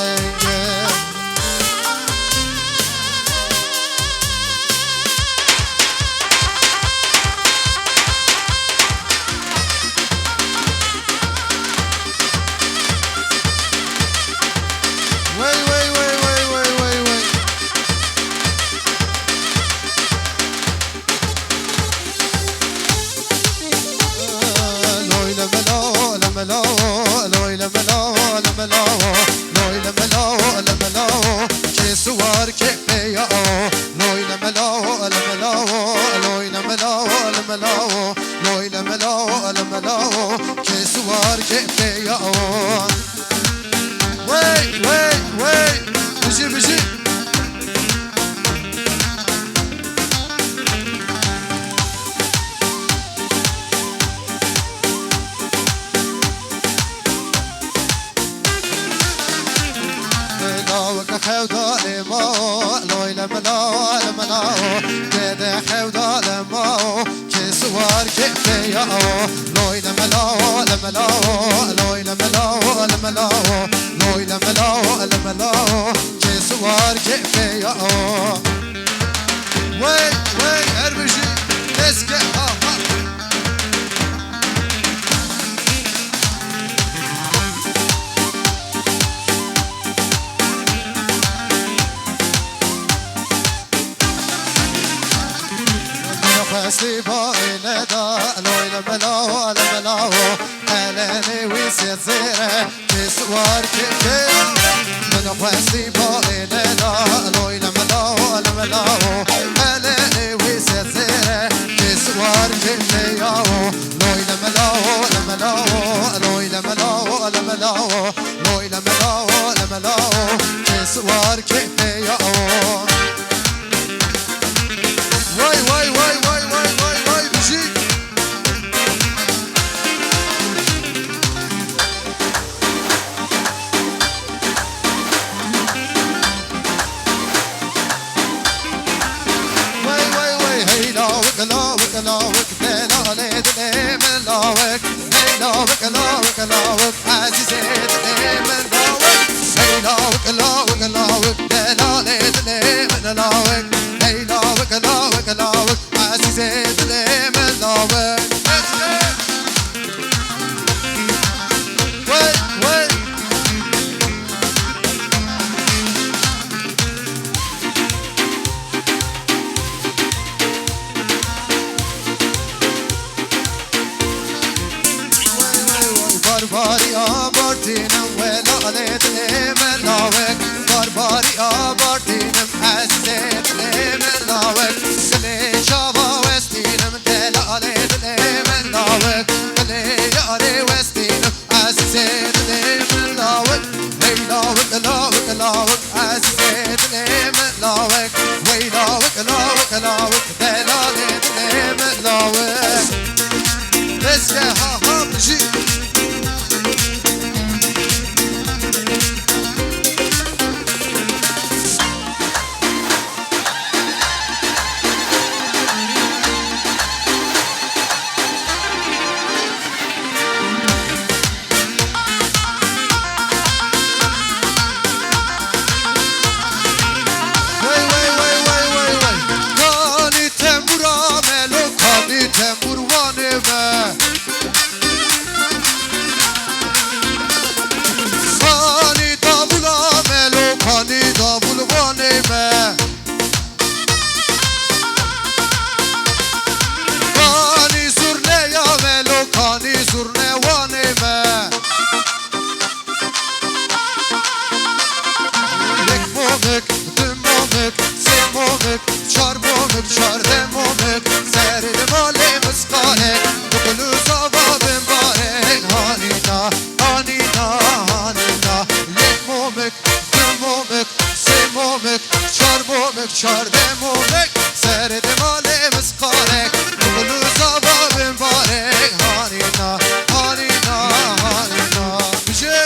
چارده مومک سر دمال مسقارک بلو زابا بمبارک هانینا هانینا هانینا بشه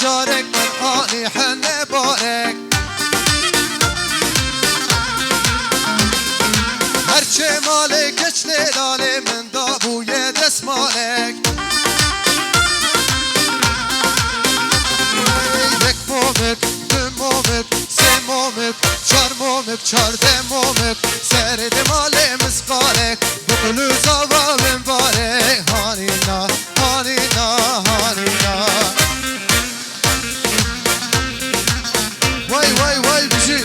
جارك من آني حن بارك هرچه مالك اچل داله من دابوی دست مالك یک مومک دو مومک سه مومک چار مومک چارده مومک سر دمال مسقارك بقلو زاوا من بارك هانينا هانينا هانينا وای وای بجی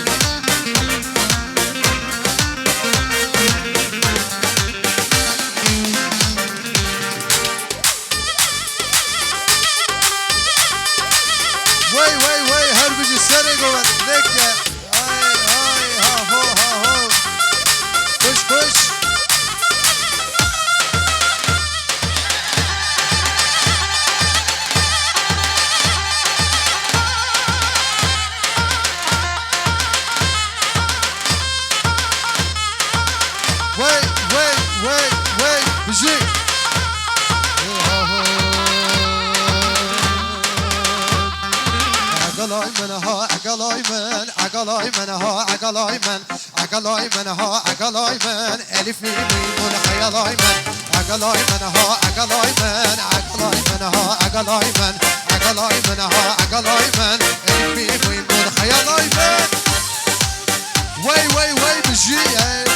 وای هر بجی سره گوان نکه آی ها هو خوش وای بجي عقلاي منها عقلاي من عقلاي منها عقلاي من عقلاي منها عقلاي من ألف ميم خيالاي من عقلاي منها عقلاي من عقلاي منها عقلاي من عقلاي منها عقلاي من ألف ميم خيالاي من وای بجي هر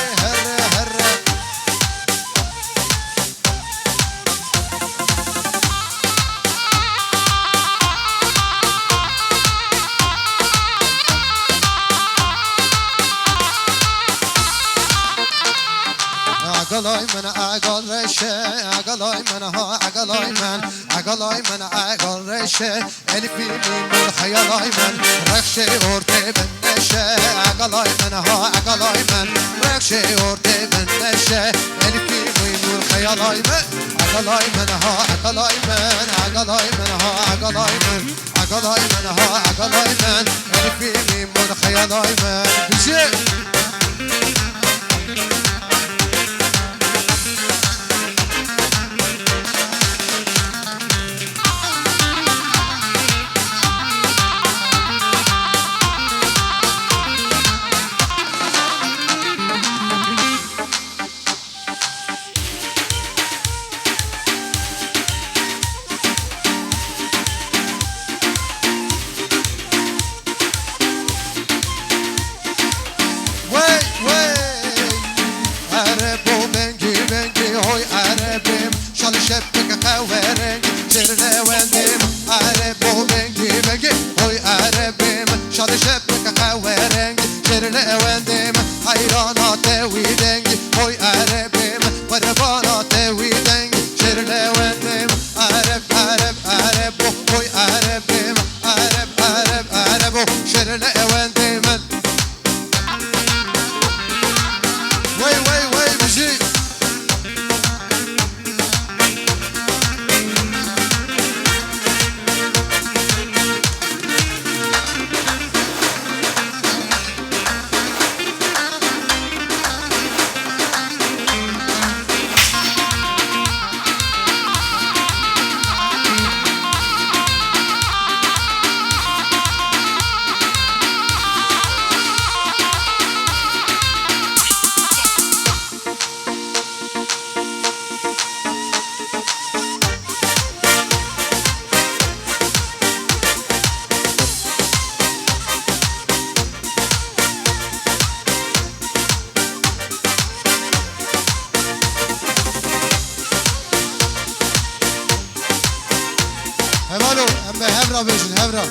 عقلاي من عقل رشه عقلاي من ها عقلاي من عقلاي من عقل رشه الف ميم خيالاي من رخشه ارته بنشه عقلاي من ها عقلاي من رخشه ارته بنشه الف ميم خيالاي من عقلاي من ها عقلاي من عقلاي من ها عقلاي من عقلاي من ها عقلاي من الف ميم خيالاي من بجي هبرا بيجن هبرا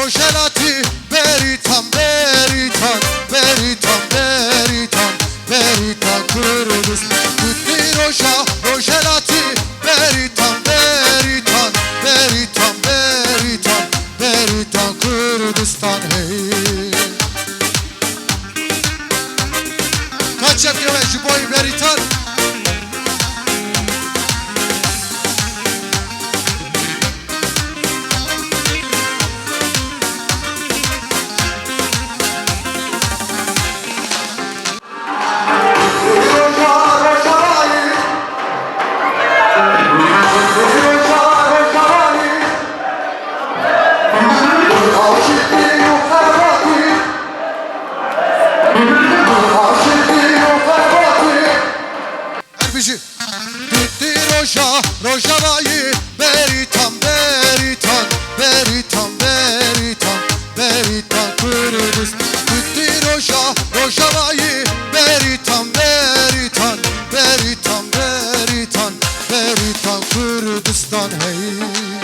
روشلاتی بریتان بریتان بریتان بریتان بریتان کردستان توتی روشلاتی بریتان بریتان بریتان بریتان بریتان کردستان هی کاچم که جبوی بریتان روشوایی بریتان بریتان بریتان بریتان بریتان کردستان توتی روشوایی بریتان بریتان بریتان بریتان بریتان کردستان هی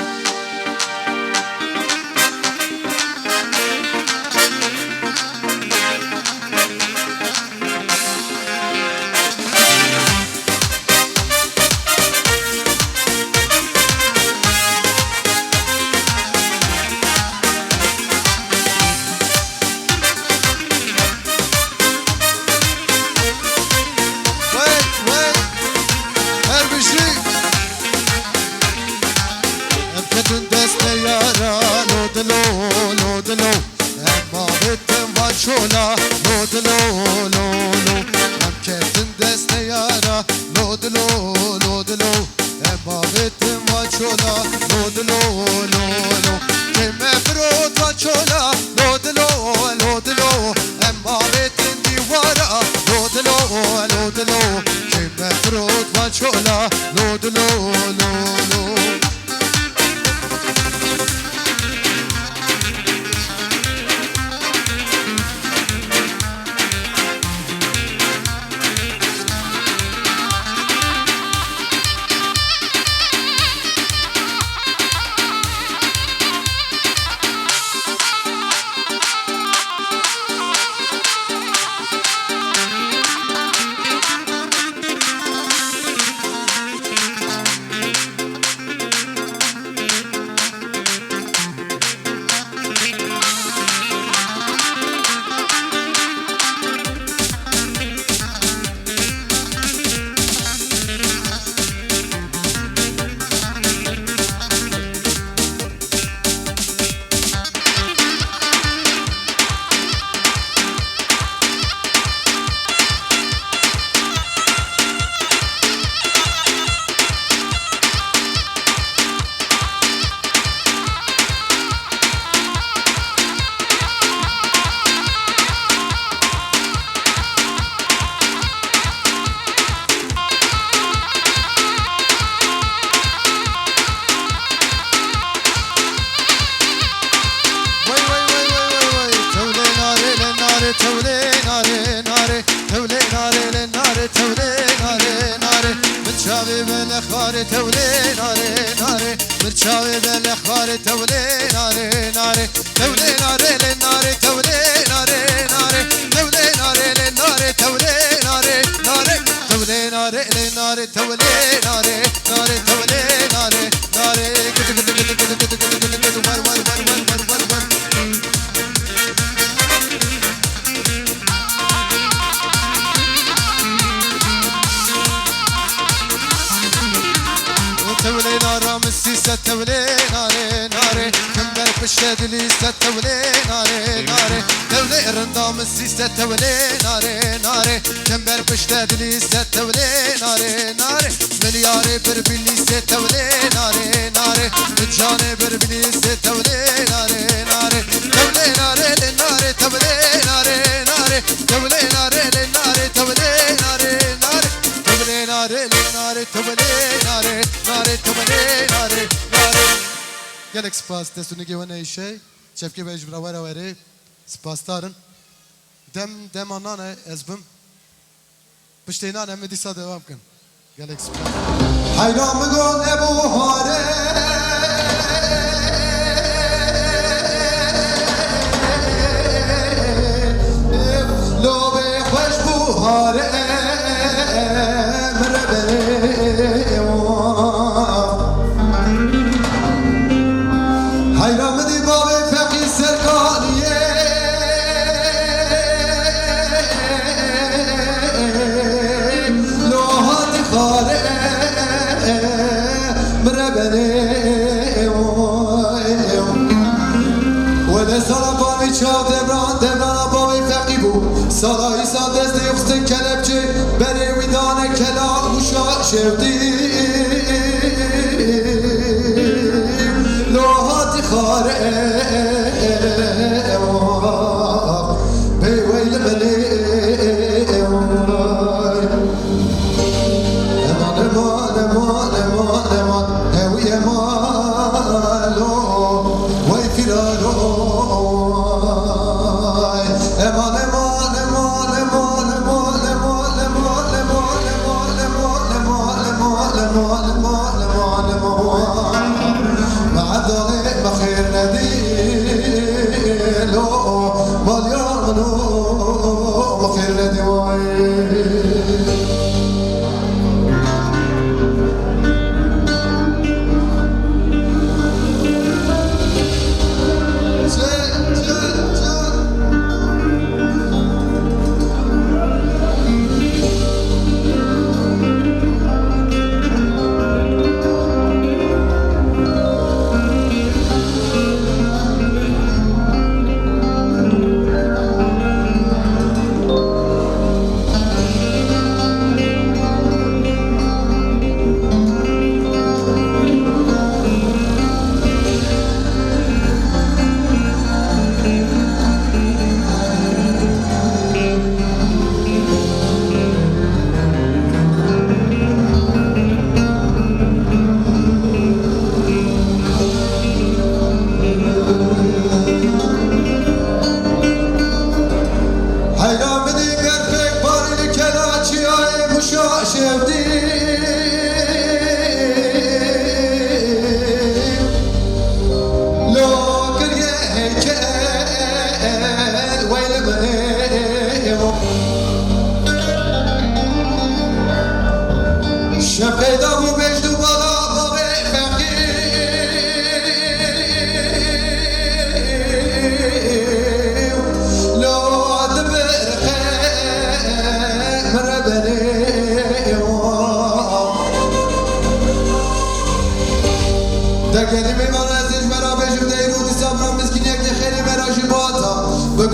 شولا لودلو لولو هم کتن دست یارا لودلو لودلو اما بتم و شولا لودلو لولو که مفروت و شولا لودلو لودلو اما بتم دیوارا لودلو لودلو که مفروت و شولا لودلو لولو مرچاوی بل خار توله ناره ناره توله ناره ناره توله ناره ناره توله ناره ناره توله ناره ناره توله ناره ناره توله ناره ناره توله ناره ناره کت کت کت کت کت کت کت ور ور ور ور ور ور توله ناره مسیسه توله ناره ناره کمبر پشت دلیسه توله ناره ناره توله رندا مسیسه توله ناره ناره کمبر پشت دلیسه توله ناره ناره ملیاره بر بلیسه توله ناره ناره جانه بر بلیسه توله ناره ناره توله ناره ناره توله ناره ناره توله ناره ناره توله ناره ناره توله ناره ناره توله ناره ناره توله ناره ناره gelek spas destunu gevene işe çefke bej bravara vere spastarın dem anane ezbim pişteyna ne medisa devam kın gelek spas hayramı gol ne bu hare بني ولی سالا بامی چاو دبران بامی فقیبو سالا ایسا دستی اخت کلبچه بری ویدان کلا موشا شردی لوحاتی خاره بیویل بنی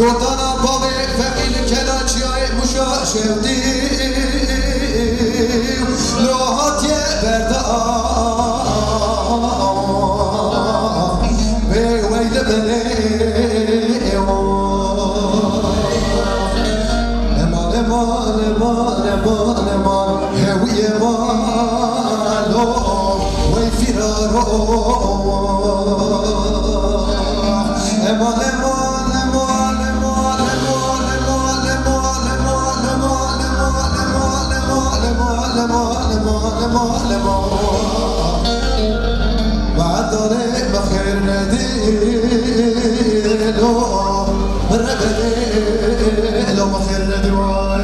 گردانا باقی فقیل کلاچی های موشا شودی لوحات یه برده به ویل بنه امان امان امان امان امان هوی مالو وی فرارو امان امان بعد داره بخیر ندیلو بربده لو بخیر ندیوای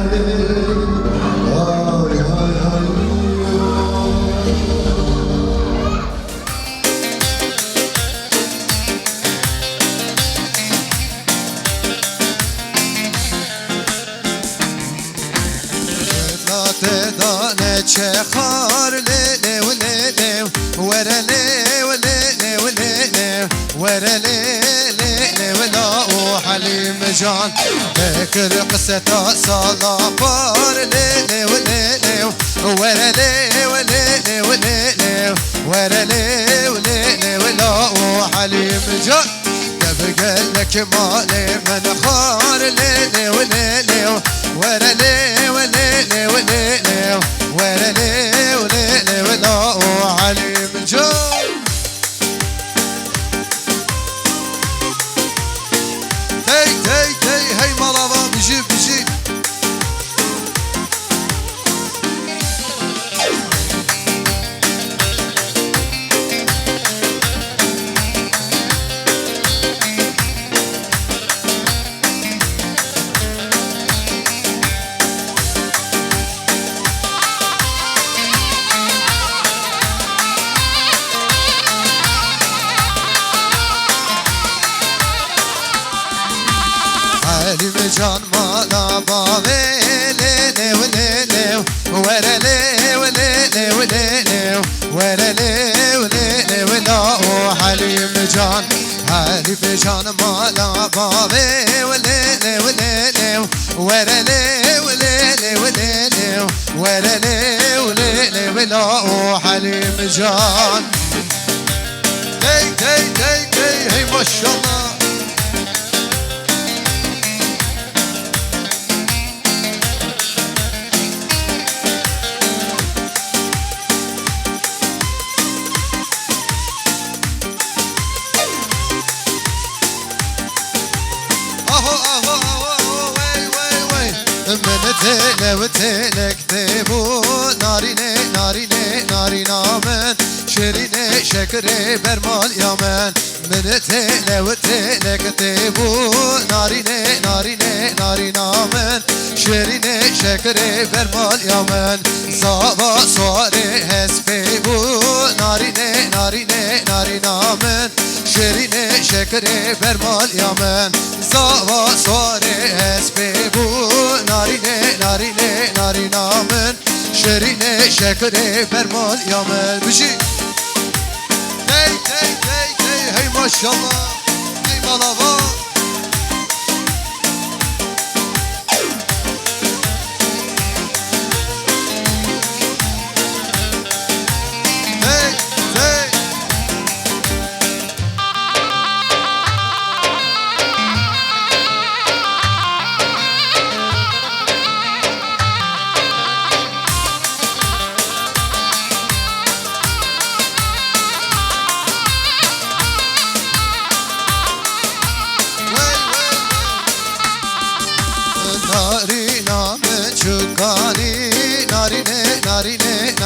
چه خار لیلی و لیلی وره لی و لیلی و لیلی وره لیلی و لا و حلیم جان فکر قصة سالا بار لیلی و لیلی وره لی و لیلی و لیلی وره لی و لیلی و لا و حلیم جان بقول لك مالي من خار ليلي وليلي ورا لي وليلي وليلي ورا لي وليلي ولا علي من جو تي تي تي هي مرضى بجيب بجيب جان مالا باغي ليلي وليلي ورا لي وليلي وليلي ورا لي وليلي canım ala babe velele velele ورلي وليلي وليلي ورلي وليلي ولا حليم جان تي تي تي تي هي ما شاء الله من تيلة وتيلة كتبو ناريني ناريني ناري نامن شيريني شكري برمال يامن من تيلة وتيلة كتبو ناريني ناريني ناري نامن شيريني شكري برمال يامن زابا سواري هسبيبو ناريني ناريني ناري نامن شيريني شكري برمال يامن زابا سواري هسبيبو ناريني ناريني ناري نامن شيريني شكري برمال يامن بجي تي تي تي تي هي ما شاء الله هي مالابا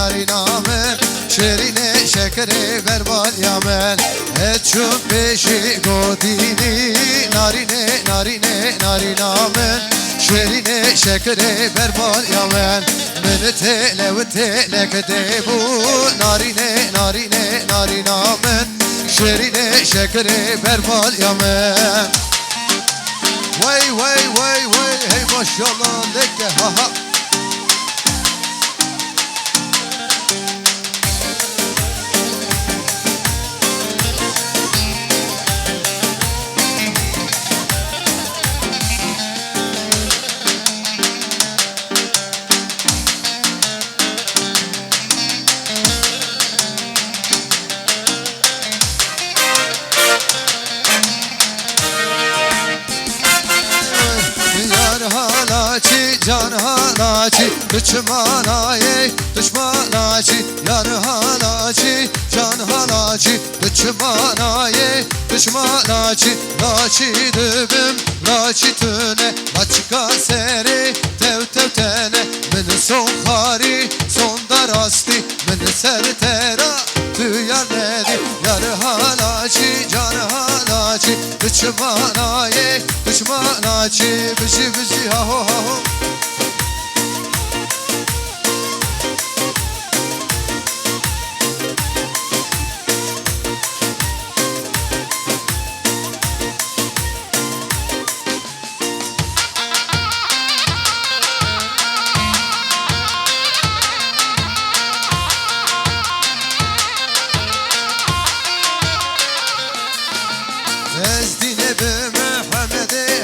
ناري نامن شيريني شكري برمال يامن اتشوف بشي قوديني ناريني ناريني ناري نامن شيريني شكري برمال يامن من تيلة وتيلة كديبو ناريني ناريني ناري نامن شيريني شكري برمال يامن وي وي وي وي هي ما شاء الله لك ها ها can halaci düşmanaye düşmanaci yar halaci can halaci düşmanaye düşmanaci laçi dübüm laçi tüne açka seri tev tev tene min son hari son darasti min ser tera tüyar nedi yar halaci can halaci düşmanaye düşmanaci bizi bizi ha ho ha ho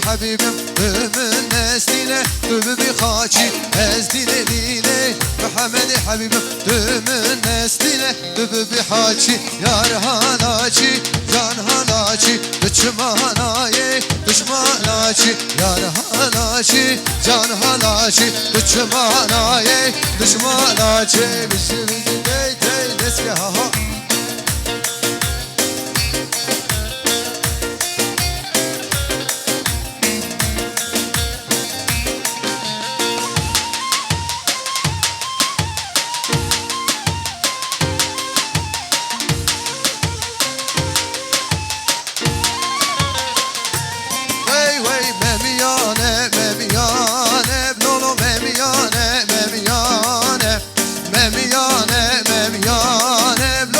حبيبم من نسلينا ببي خاچي ازدينا لينا محمد حبيبم من نسلينا ببي خاچي يار هالاچي جان هالاچي دشمناي دشمناچي يار هالاچي جان هالاچي دشمناي دشمناچي بيسي دي دي دسكه ها memiyane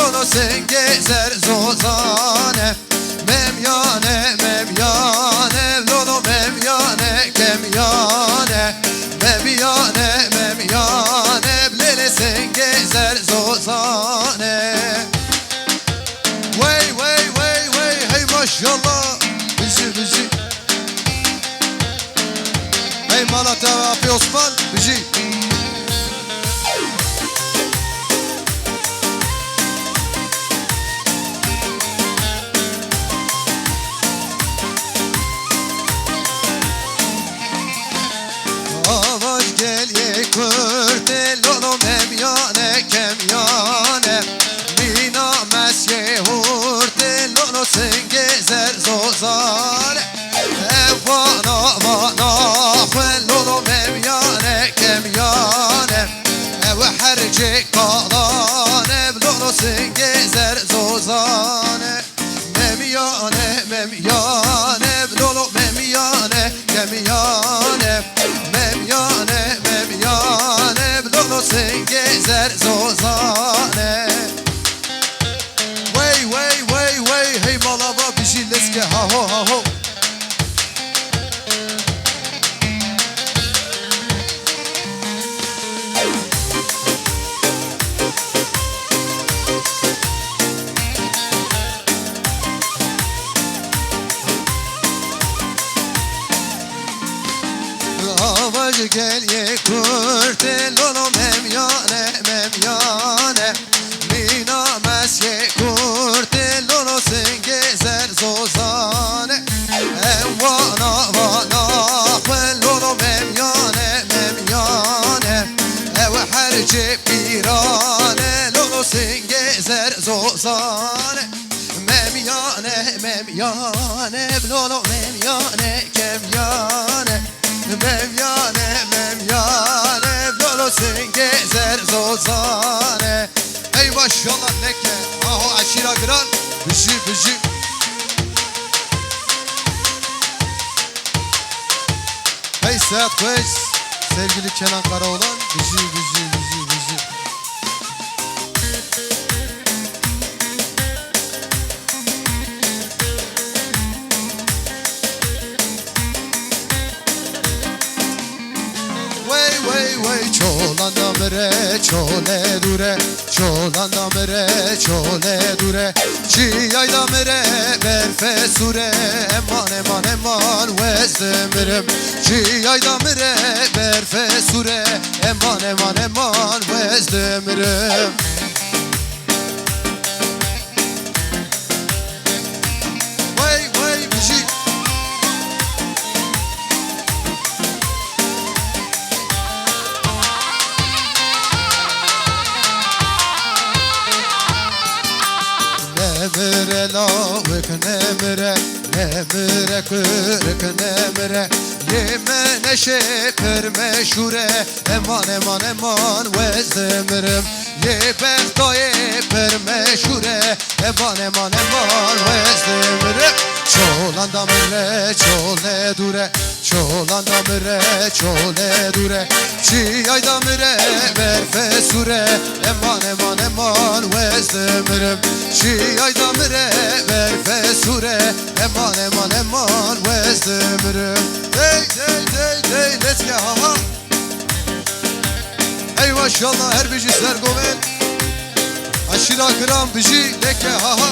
Fuat abi Osman Bici. Avaş gel ye kurte lolo memyane kemyane Mina mesye hurte lolo sengezer zozane Evana vana khwe lolo memyane kemyane Ev herce kalane lolo sengezer zozane Memyane memyane lolo memyane kemyane Memyane memyane lolo sengezer zozane Way way way way hey malaba bizi let's get ha ho ha ho Avaş gel ye kurte lolo memyane memyane Mina mesye kurte lolo sengezer zozane Evana vana khwe lolo memyane memyane Ev herce pirane lolo sengezer zozane Memyane memyane lolo memyane kemyane Memyane memyane lolo sengezer zozane Ey maşallah leke aho aşira gran Bici bici Hey Sedat Koç sevgili Kenan Karaoğlan Bici bici bici bici Çolan damre çole dure Çolan damre çole dure Çiyay damre berfe sure Eman eman eman vezdemirim Çiyay damre berfe sure Eman eman eman vezdemirim Vay vay bici Nemire lavık nemire kırık nemire Yeme neşe perme şure Eman eman eman vezdemirim Ye bektaye perme şure Eman eman eman vezdemirim Çolan damire çole dure Çolan damire çole dure Çiyay damire berfe sure Eman eman eman vezdemirim Çiyay damire berfe sure Eman eman eman vezdemirim Dey dey dey dey let's get ha ha Ey maşallah her bici sergoven Aşira gram bici leke ha ha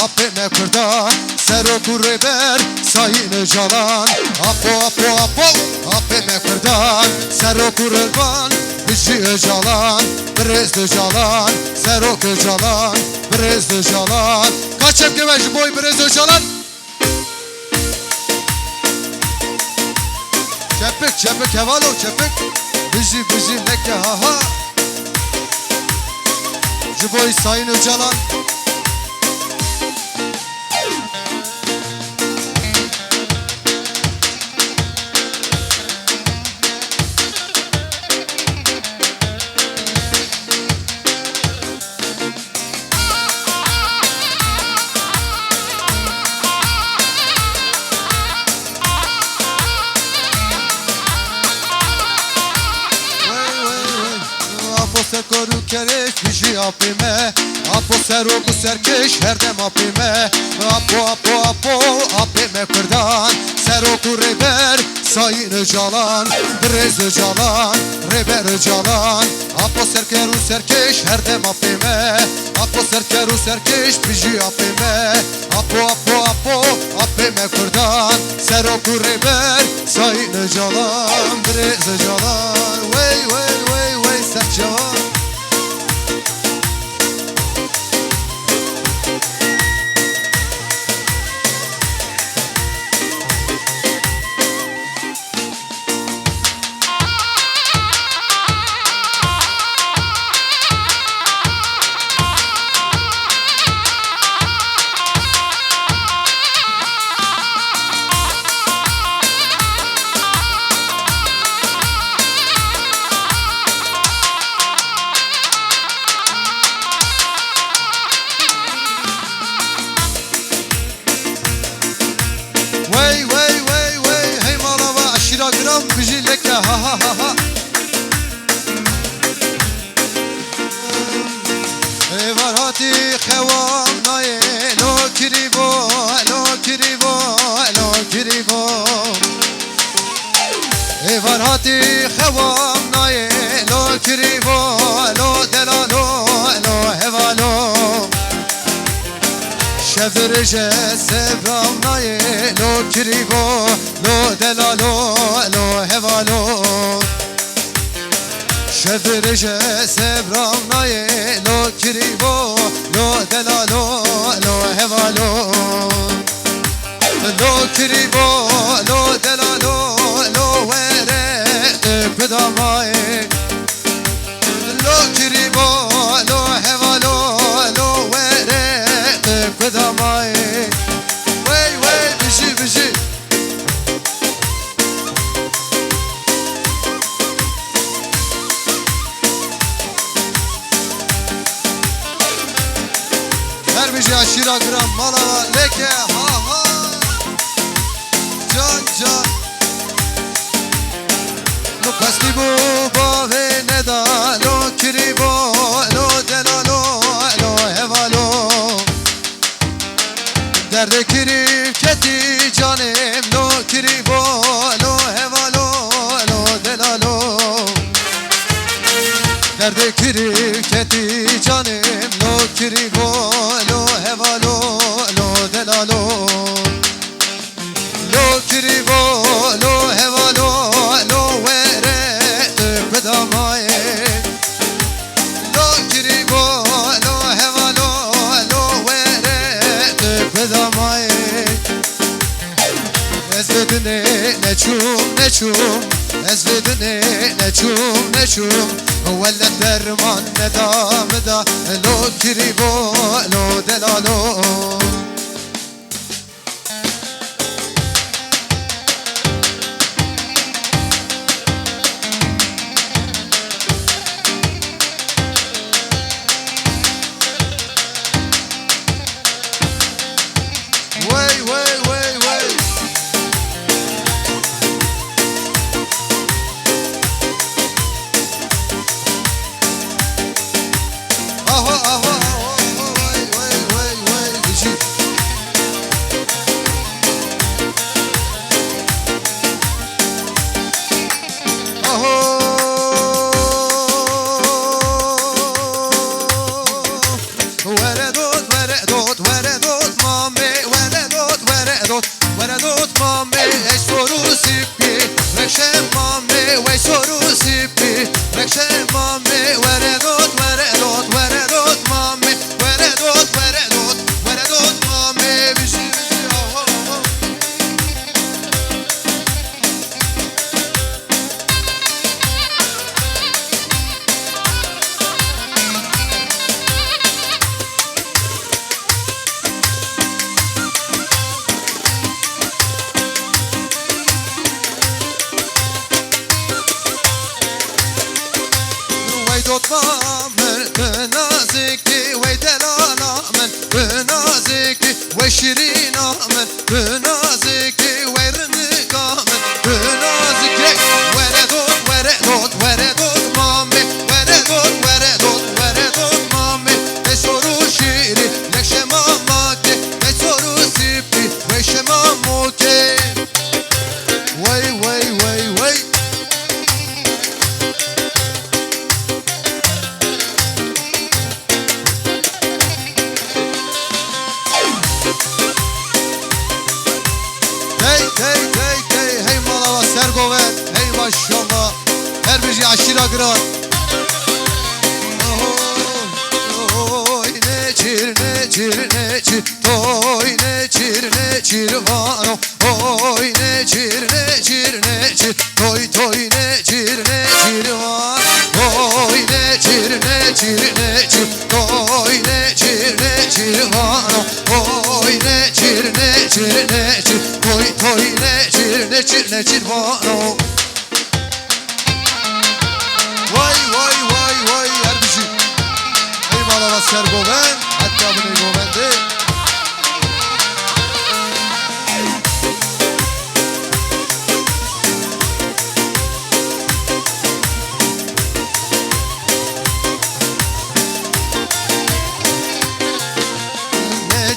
Ape me kurda Sero kurber sayını calan Ape me kurda Sero kurban Bici calan Brezde calan Sero calan Brezde calan Kaçep geveş boy brezde calan Çepik hevalo çepik Bici leke ha ha Ciboy sayını calan apime Apo seroku serkeş her dem apime Apo apime kurdan Seroku reber sayın öcalan Brez öcalan reber öcalan Apo serkeru serkeş her dem apime Apo serkeru serkeş biji apime Apo apime kurdan Seroku reber sayın öcalan Brez öcalan Wey sercalan Wey hey malava aşira gram bijileke ha Evarati xevam naye lo kiribo Evarati xevam naye lo kiribo lo delalo lo hevalo Şevreje sevram naye lo kiribo lo delalo lo hevalo Şevreje sevram naye lo kiribo lo delalo lo hevalo Lo kiribo lo delalo lo vere pedamaye Lo kiribo lo hevalo lo vere pedamaye Wey biji Her biji aşira gram malava leke ha Can Lo kastibu bave neda lo kiribo lo delalo lo hevalo Derde kirif keti canim lo kiribo lo hevalo lo delalo Derde kirif keti canim lo kiribo lo hevalo lo delalo Lo kiribo lo hevalo lo vere pedamaye Lo kiribo lo hevalo lo vere pedamaye Ezvedine neçum Ezvedine neçum Velle derman nedamda Lo kiribo lo delalo Wey Veredot mame eş soru sipi Rekşem mame ve soru sipi Rekşem mame veredot mame Veredot mame bizi Dotma men benaziki ve delala men benaziki ve şirina men benaziki ve rınika men benaziki veredot mame veredot mame maşallah. Her bir şey aşırı agran. Oy neçir neçir neçir, toy neçir neçir vano. Oy neçir neçir neçir, toy toy neçir neçir var. Oy neçir neçir neçir, toy neçir neçir vano. Oy neçir neçir neçir, toy toy neçir neçir neçir vano. Vay vay vay vay her bir şey. Eyvallah asker Goven, hatta bunu Goven'de.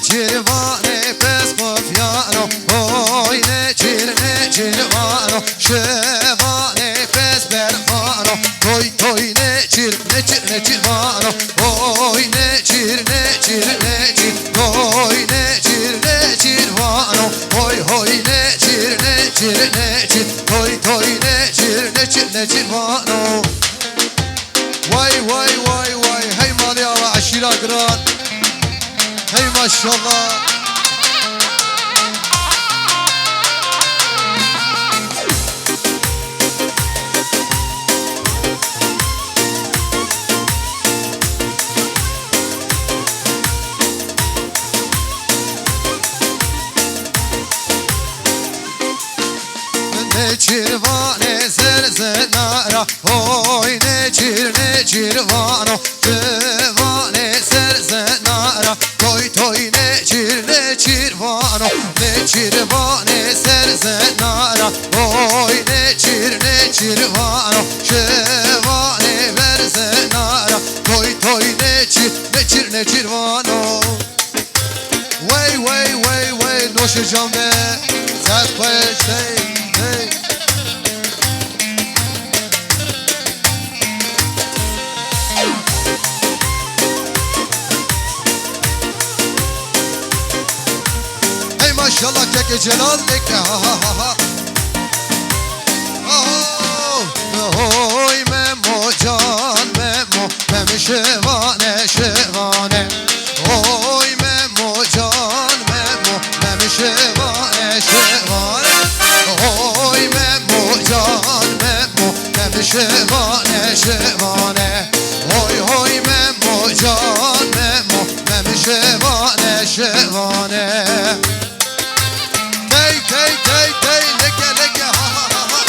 Cirvane pes mafyano, oy neçir vano. Şevane pes berfano, toy toy neçir vano. Oy neçir toy neçir vano. Oy hoy neçir toy toy neçir vano. Vay vay vay vay, hey mali ava aşira gran. Hey maşallah. Neçirvane serzenara, oy neçir vano. Cevane serzenara, toy toy neçir vano. Neçirvane serzenara, oy neçir vano. Cevane verzenara, toy toy neçir vano. Vay vay vay vay, noşe cambe zat paylaştay. Hey. Hey maşallah keke celal leke ha ha ha ha. Oy memo can memo, memo şevane şevane. Oy memo can memo, memo şevane şevane. Oy memo can memo, memo şevane şevane. Oy hoy memo can memo, memo şevane şevane. Tey tey tey tey leke leke ha ha ha ha.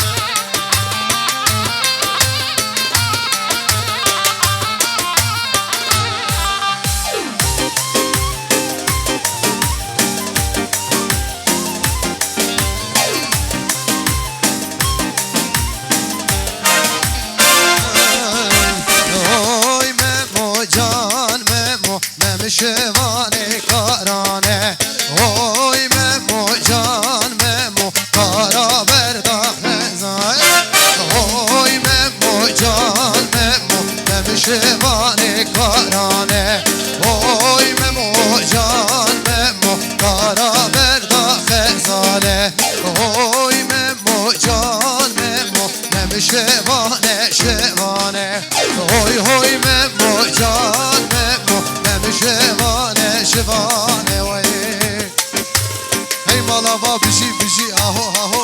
Şevane karane, oy memo can memo, kara berda hezay. Oy memo can memo, memo şevane karane. Oy memo can memo, kara berda hezale. Oy memo can memo, memo şevane şevane. Oy hoy memo can memo, şevane şevane vay. Hey malava bişi aho aho.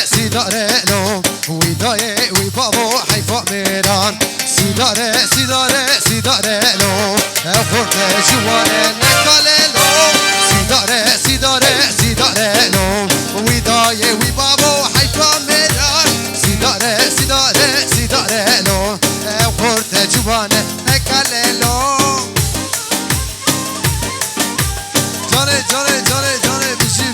Sidare lo, widaye wi babo hayfa meran. Sidare lo, forte juane nekale lo. Sidare lo, widaye wi babo hayfa meran. Sidare lo, forte juane nekale lo. Cane bici.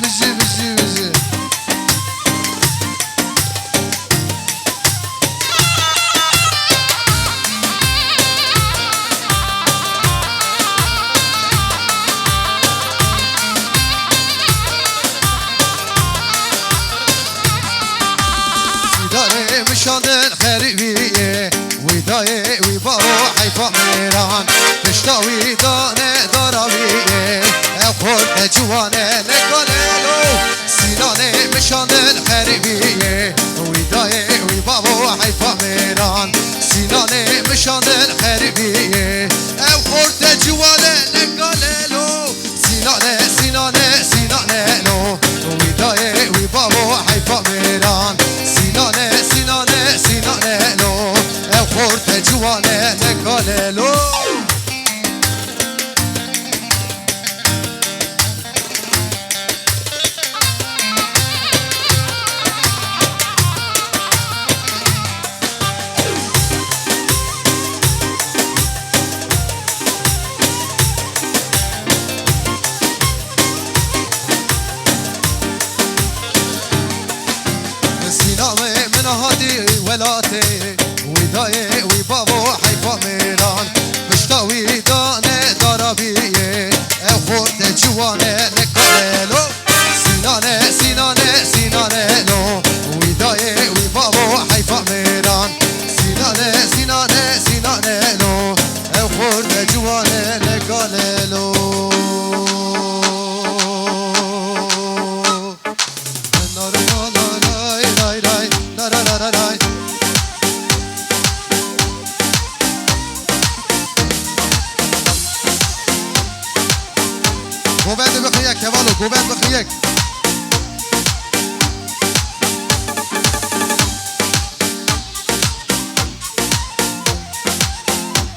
سینانه مشاندن خربیه او خورد جواله نگاللو سینانه سینانه سینانه لو وی دایه وی بابو حیفا میران سینانه سینانه سینانه لو او خورد جواله نگاللو سینامه من هادی ولاته وی دایه وی بابو حیفا میران پشتاوی دانه دارابیه او خورد جوانه نکاللو سینانه سینانه سینانه لو وی دایه وی بابو حیفا میران سینانه سینانه سینانه لو او خورد جوانه نکاللو گوبند بخیک کبالو گوبند بخیک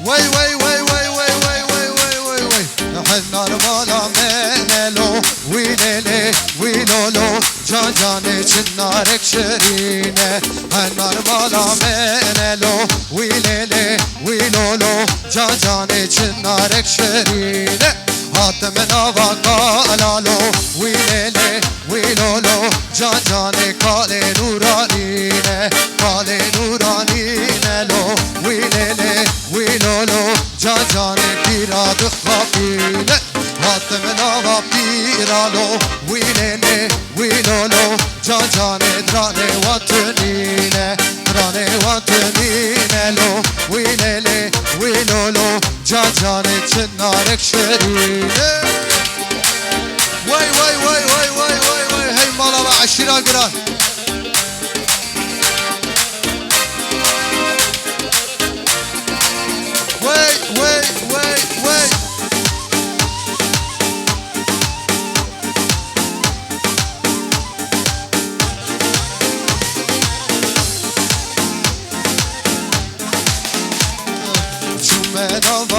وی وی وی وی وی وی وی وی وی وی حنا رمالا منلو وی لیلی وی لولو جان جان چنارک شرینه حنا رمالا منلو وی لیلی وی لولو جان جان چنارک شرینه حاتم نوا کالالو وی لیلی وی لولو جان جان کال نورانینه کال نورانینه لو وی لیلی وی لولو جان جان پیراد خافینه حاتم نوا پیرالو وی لیلی وی لولو جان جان درانه وطنینه درانه وطنینه لو وی لیلی وی لولو جان جان چنارک شرینه وای وای وای وای وای وای وای هی مالا و عشیرا گران وای وای وای وای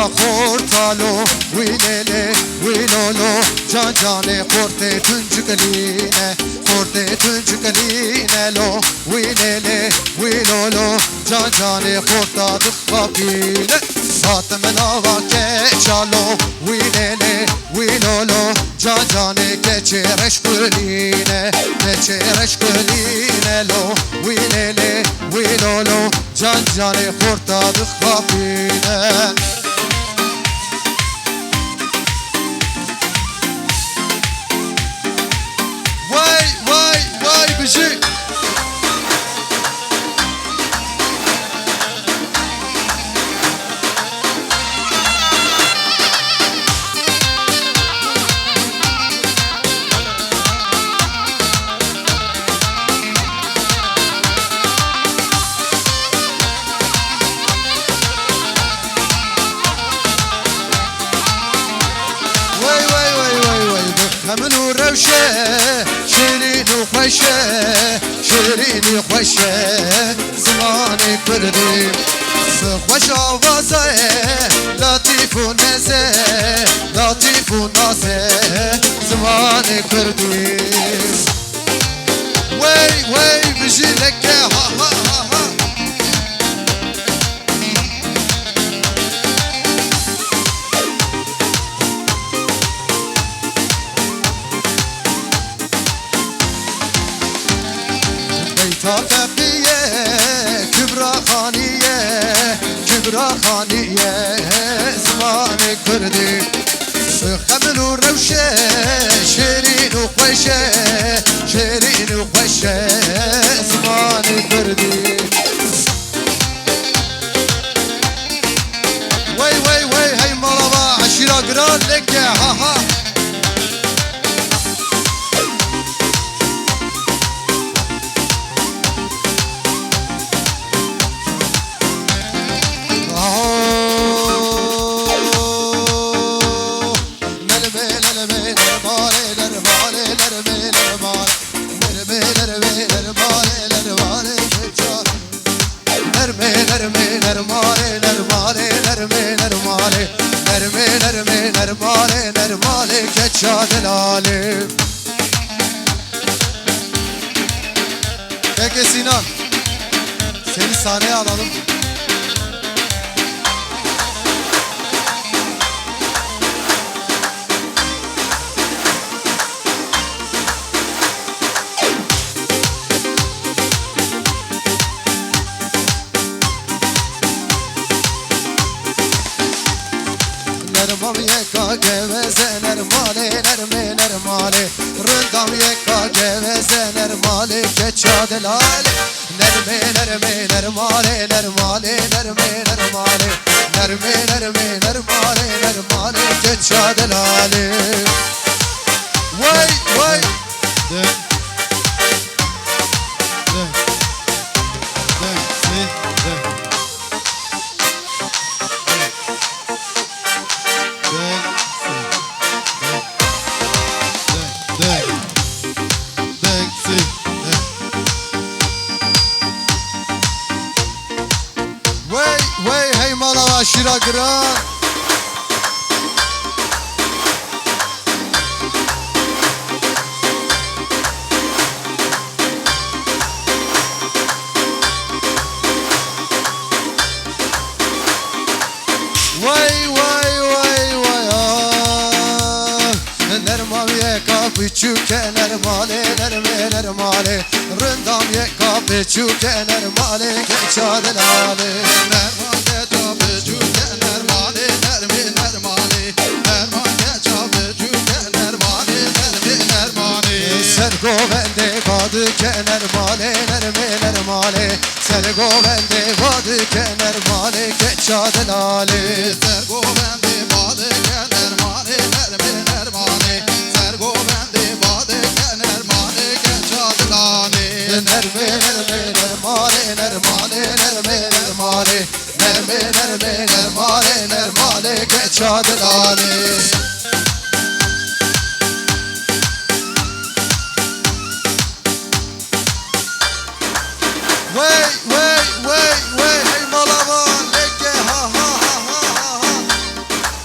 و خورتالو وی لیلی وی لولو جان جان خورته تنجکلینه خورته تنجکلینه لو وی لیلی وی لولو جان جان خورتا دخابینه حاتم نوا که چالو وی لیلی وی لولو جان جان که چرش کلینه که چرش کلینه لو وی لیلی وی لولو جان جان خورتا دخابینه وای وای وای بجی همنو روشه شیرین و خوشه شیرین و خوشه زمان کردی خوش آوازه لطیف و نزه لطیف و نازه زمان کردی وی وی بجی لکه ها ها ها ها تاقیه کبرا خانیه کبرا خانیه زمان کردی خمل و روشه شیرین و خوشه شیرین و خوشه زمان کردی وی وی وی هی مالا عشیرا گران لکه ها ها Nermale nermale nerme nermale Nerme nerme nermale nermale Keça delale. Peki Sinan, seni sahneye alalım. Nermam yeka geveze nermale nerme nermale Rındam yeka geveze nermale Keça delale. Nerme nerme nermale nermale nerme nermale Nerme nerme nermale nermale Keça delale. Vay vay. Dön. Dön. Dön. Dön. Dön. Aşıra gra. Vay vay vay vay ah. Nermam yeka biçuke nermale nerme nermale Rındam yeka biçuke nermale Keça delale. Nermam yeka biçuke nermale nerme nermale Nermam yeka biçuke nermale nerme nermale Sergo bende badıke nermale nerme nermale Sergo bende badıke nermale Keça delale. Sergo bende badıke nermale nerme nermale Sergo bende badıke nermale Keça delale. Nerme nerme nermale nermale nerme nermale Nerme nerme nermale nermale Keça delale. Wey wey wey wey hey malavan leke ha ha ha ha ha.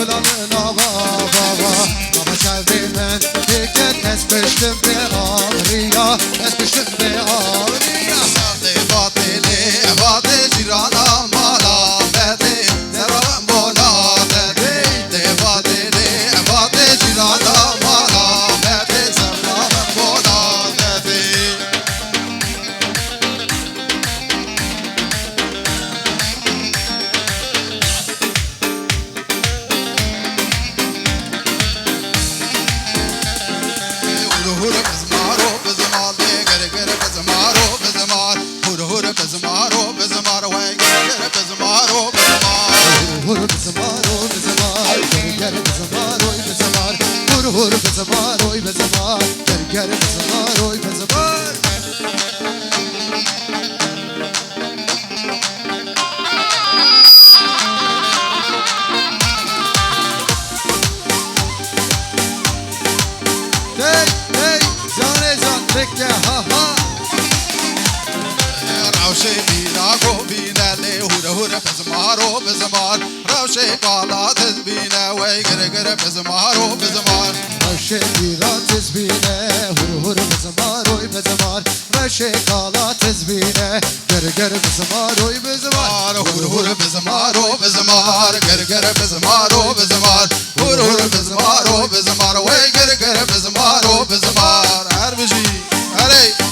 گلان نوا بابا نوا شهری من دیگه نسبشتم به آریا نسبشتم به آریا ساده باطلی باطل جیرانا مالا بدی درام بالا بدی باطلی باطل جیرانا مالا بدی درام بالا بدی هورو بزمارو بزمار گر گر بزمارو بزمار هورو بزمارو بزمار وای گر بزمارو بزمار هورو بزمارو بزمار گر گر بزمارو بزمار هورو بزمارو بزمار گر گر بزمارو بزمار Pekka ha ha Raushe bina go bina le hura hura bezmaro bezmar Raushe kala tiz bina way gere gere bezmaro bezmar Raushe bina tiz bina hura hura bezmaro bezmar Raushe kala tiz bina gere gere bezmaro bezmar Hura hura bezmaro bezmar gere gere bezmaro bezmar Hura hura bezmaro bezmar way gere gere bezmaro bezmar Arbiji Allez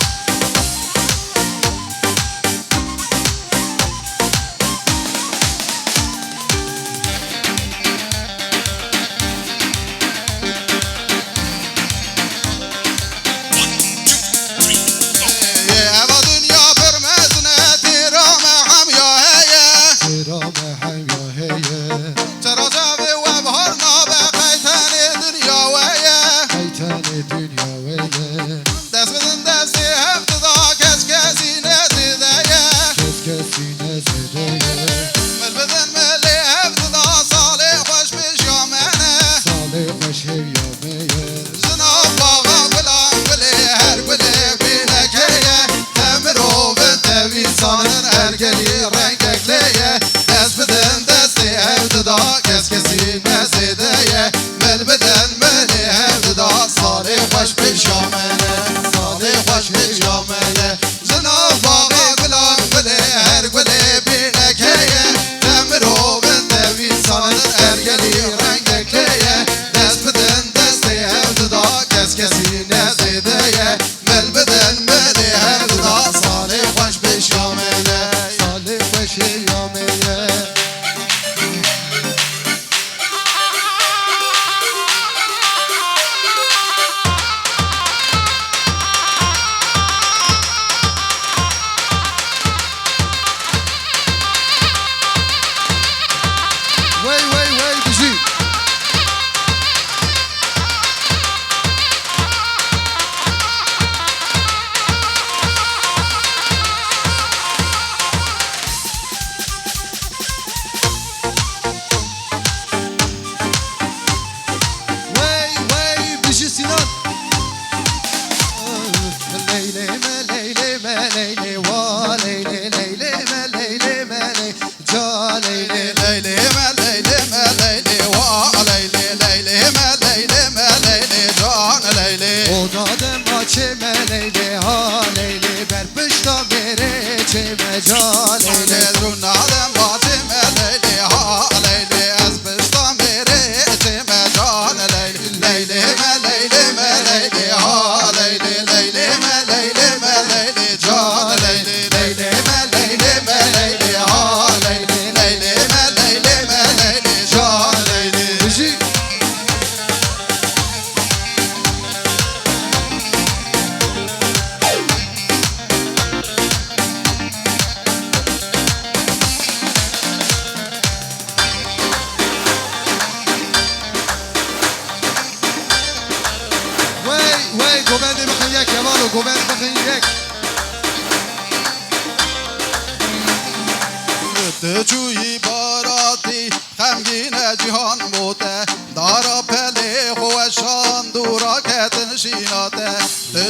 جوی باراتی خمگین جهان بوده دارا پله خوشان دورا کتن شیناته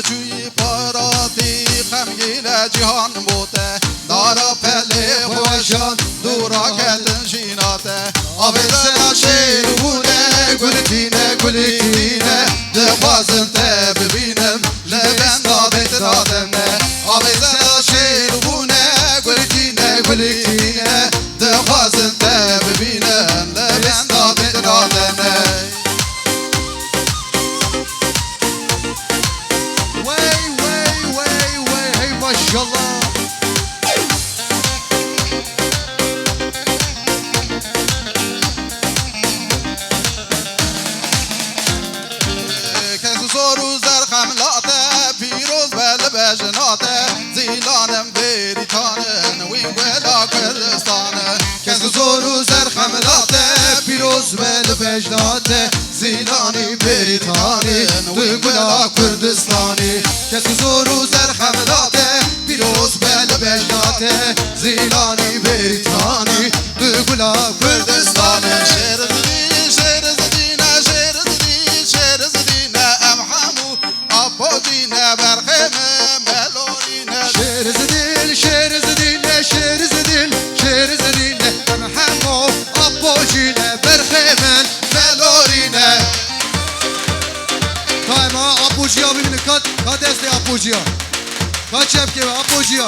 جوی باراتی خمگین جهان بوده دارا پله خوشان دورا کتن شیناته آبی زن شیر گلیتینه دخوازم ته ببینم لبن دادت دادمه آویزه شیر بونه گلیتینه گلیتینه دخوازم ته ببینم لبن دادت دادمه وی هی ماشالله زورو زرخم لاته پیروز بل بجناته زیلانم بریتانه وین ولا کردستانه کس زورو زرخم لاته پیروز بل بجناته زیلانی بریتانی وین ولا کردستانی کس زورو زرخم لاته پیروز بل بجناته زیلانی بریتانی وین ولا کردستانی شعر زدی شعر زدینه شعر زدی شعر زدینه بودینه برخمه ملورینه شعر زدین شعر زدینه شعر زدین شعر زدینه همو آبوجینه برخمه ملورینه تایما آبوجیا ببینید کات دست آبوجیا کات چپ که آبوجیا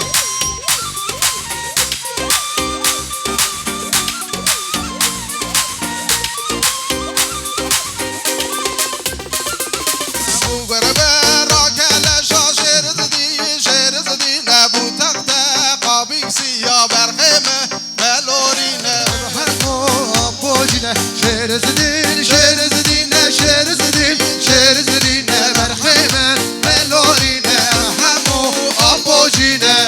شعر زدین شعر زدینه شعر زدین شعر زدینه مرحمه ملورینه همو آبوجینه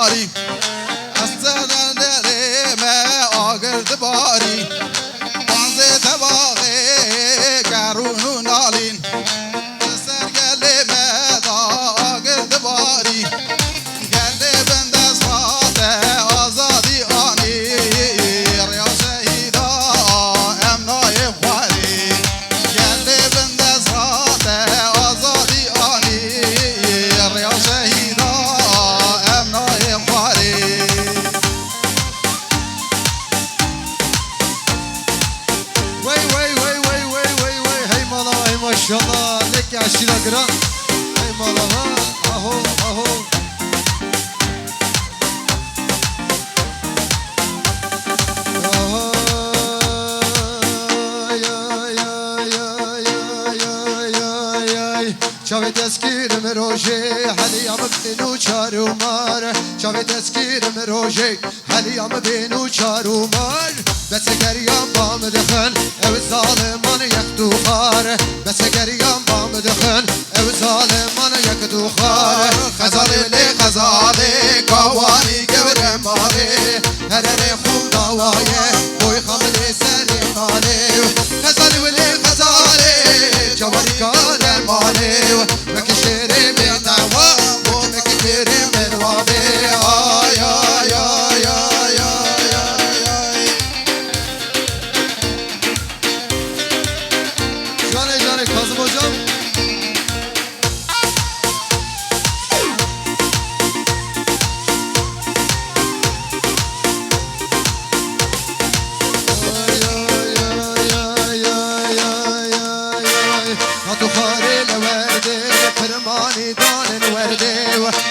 تاری استدن دلی ما آگرد باری بانز تواقی کرونو نالین سرگلی ما دا آگرد باری گلی بند از فات آزادی آنی ریا شهیدا امنای خواری گلی بند از فات آزادی آنی ریا شهیدا ماشالله لك عشرة جرام هي مالها اهو اهو شاوی تسکیرم روژه حلیم بینو چارو مار شاوی تسکیرم روژه حلیم بینو چارو مار بس گریان بام دخن او ظالمان یک دو خار بس گریان بام دخن او ظالمان یک دو خار خزاله لی خزاله کاوانی گبر ماله هرر خون داوایه بوی خامله سری ماله خزاله ولی خزاله جوانی کادر ماله مکشیری بین دوا مکشیری بین وابه آی آی آی آی آی جانه کازم hocam قواني دان وردي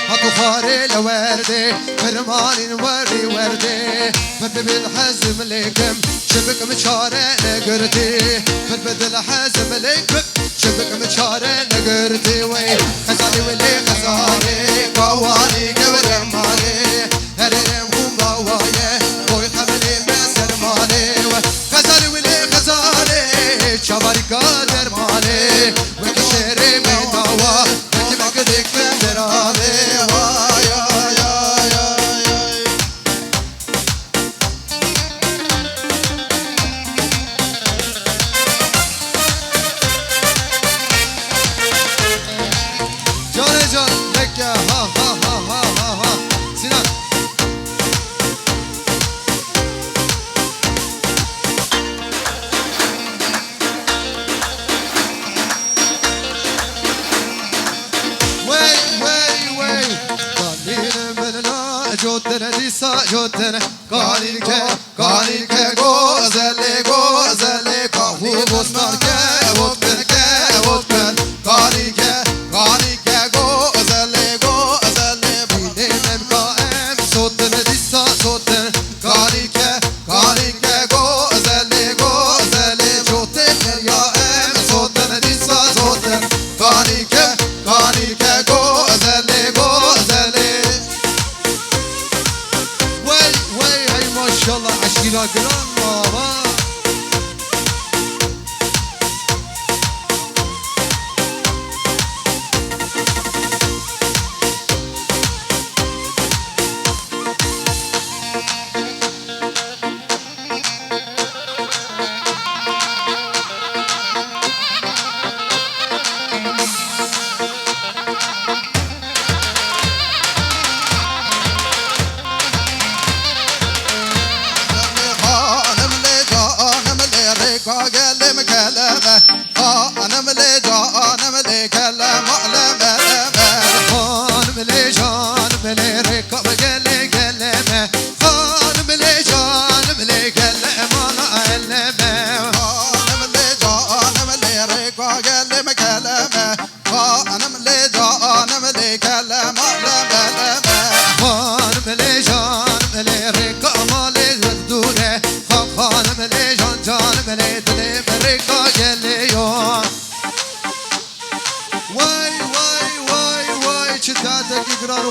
هاتو خاري لوردي فرماني وردي وردي فرد بالحزم ليكم شبك مشاري نقرتي فرد بالحزم ليكم شبك مشاري نقرتي وي خزالي ولي خزالي قواني قبر مالي هرم هم بوايه بوي خبلي بسر مالي خزالي ولي خزالي شباري قادر مالي وكشري بيتاوا وكي بقدك بندرالي وايا جوتن قالین که گوزله کافو بستان که وکن قالین که گوزله بینیم قائم سوتن دیسا سوتن قالین که گوزله جوتن دریایم سوتن دیسا سوتن قالین که گوزله ما شاء الله عشقنا قران بابا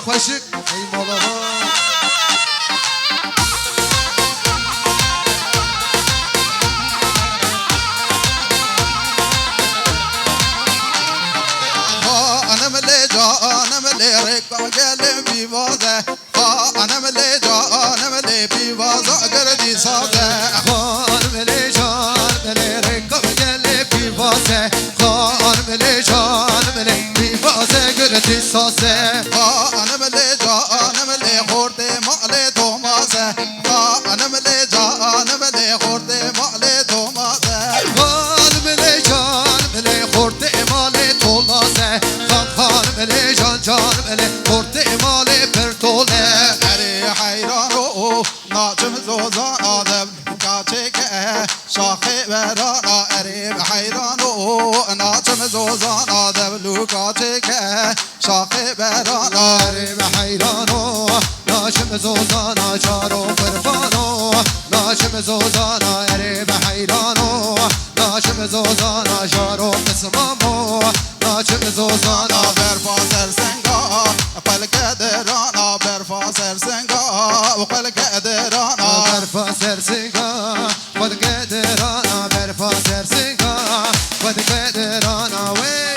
خوشک ای مولا انا ملي ريكا قلبي بيوازه انا ملي بيوازه قردي صاده انا ملي ريكا قلبي بيوازه انا ملي بيوازه قردي صاده انا ملي خورده مالي تومازه انا ملي خورده مالي تومازه انا ملي خورده مالي تولازه ملي جان ملي خورده مالي پرتوله اری حیرانو ناچم زوزان آدم کاچک شاخه برانا اری حیرانو ناچم زوزان آدم لوکاچک شاخه برانا اری حیرانو ناچم زوزان چارو قربانو ناچم زوزان اری حیرانو ناچم زوزان چارو قسمامو ناچم زوزان برفاسر سنگا قل قدرانا برفاسر سنگا وقل قدرانا برفاسر سنگا قد قدرانا برفاسر سنگا قد قدرانا وي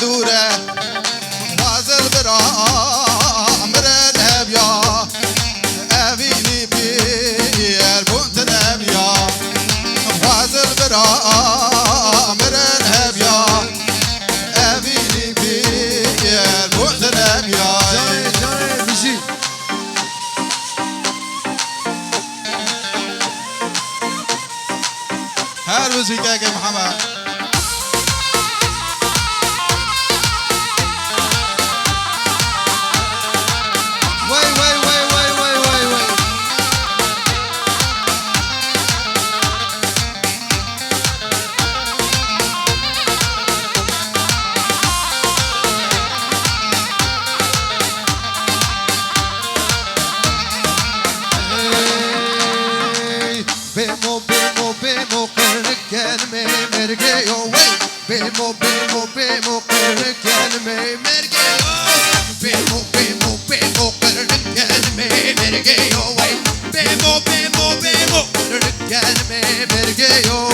دوره وازل برا مرن هبیا اوینی بیر بونت نبیا وازل برا مرن هبیا اوینی بیر بونت نبیا جای بشی هر روزی که محمد وای وای وای وای وای وای وای بمو بمو بمو قرنك كلمة مرقيو وي بمو بمو بمو قرنك كلمة مرقيو بمو بمو بمو قرنك كلمة مرقيو وي بمو بمو بمو قرنك كلمة مرقيو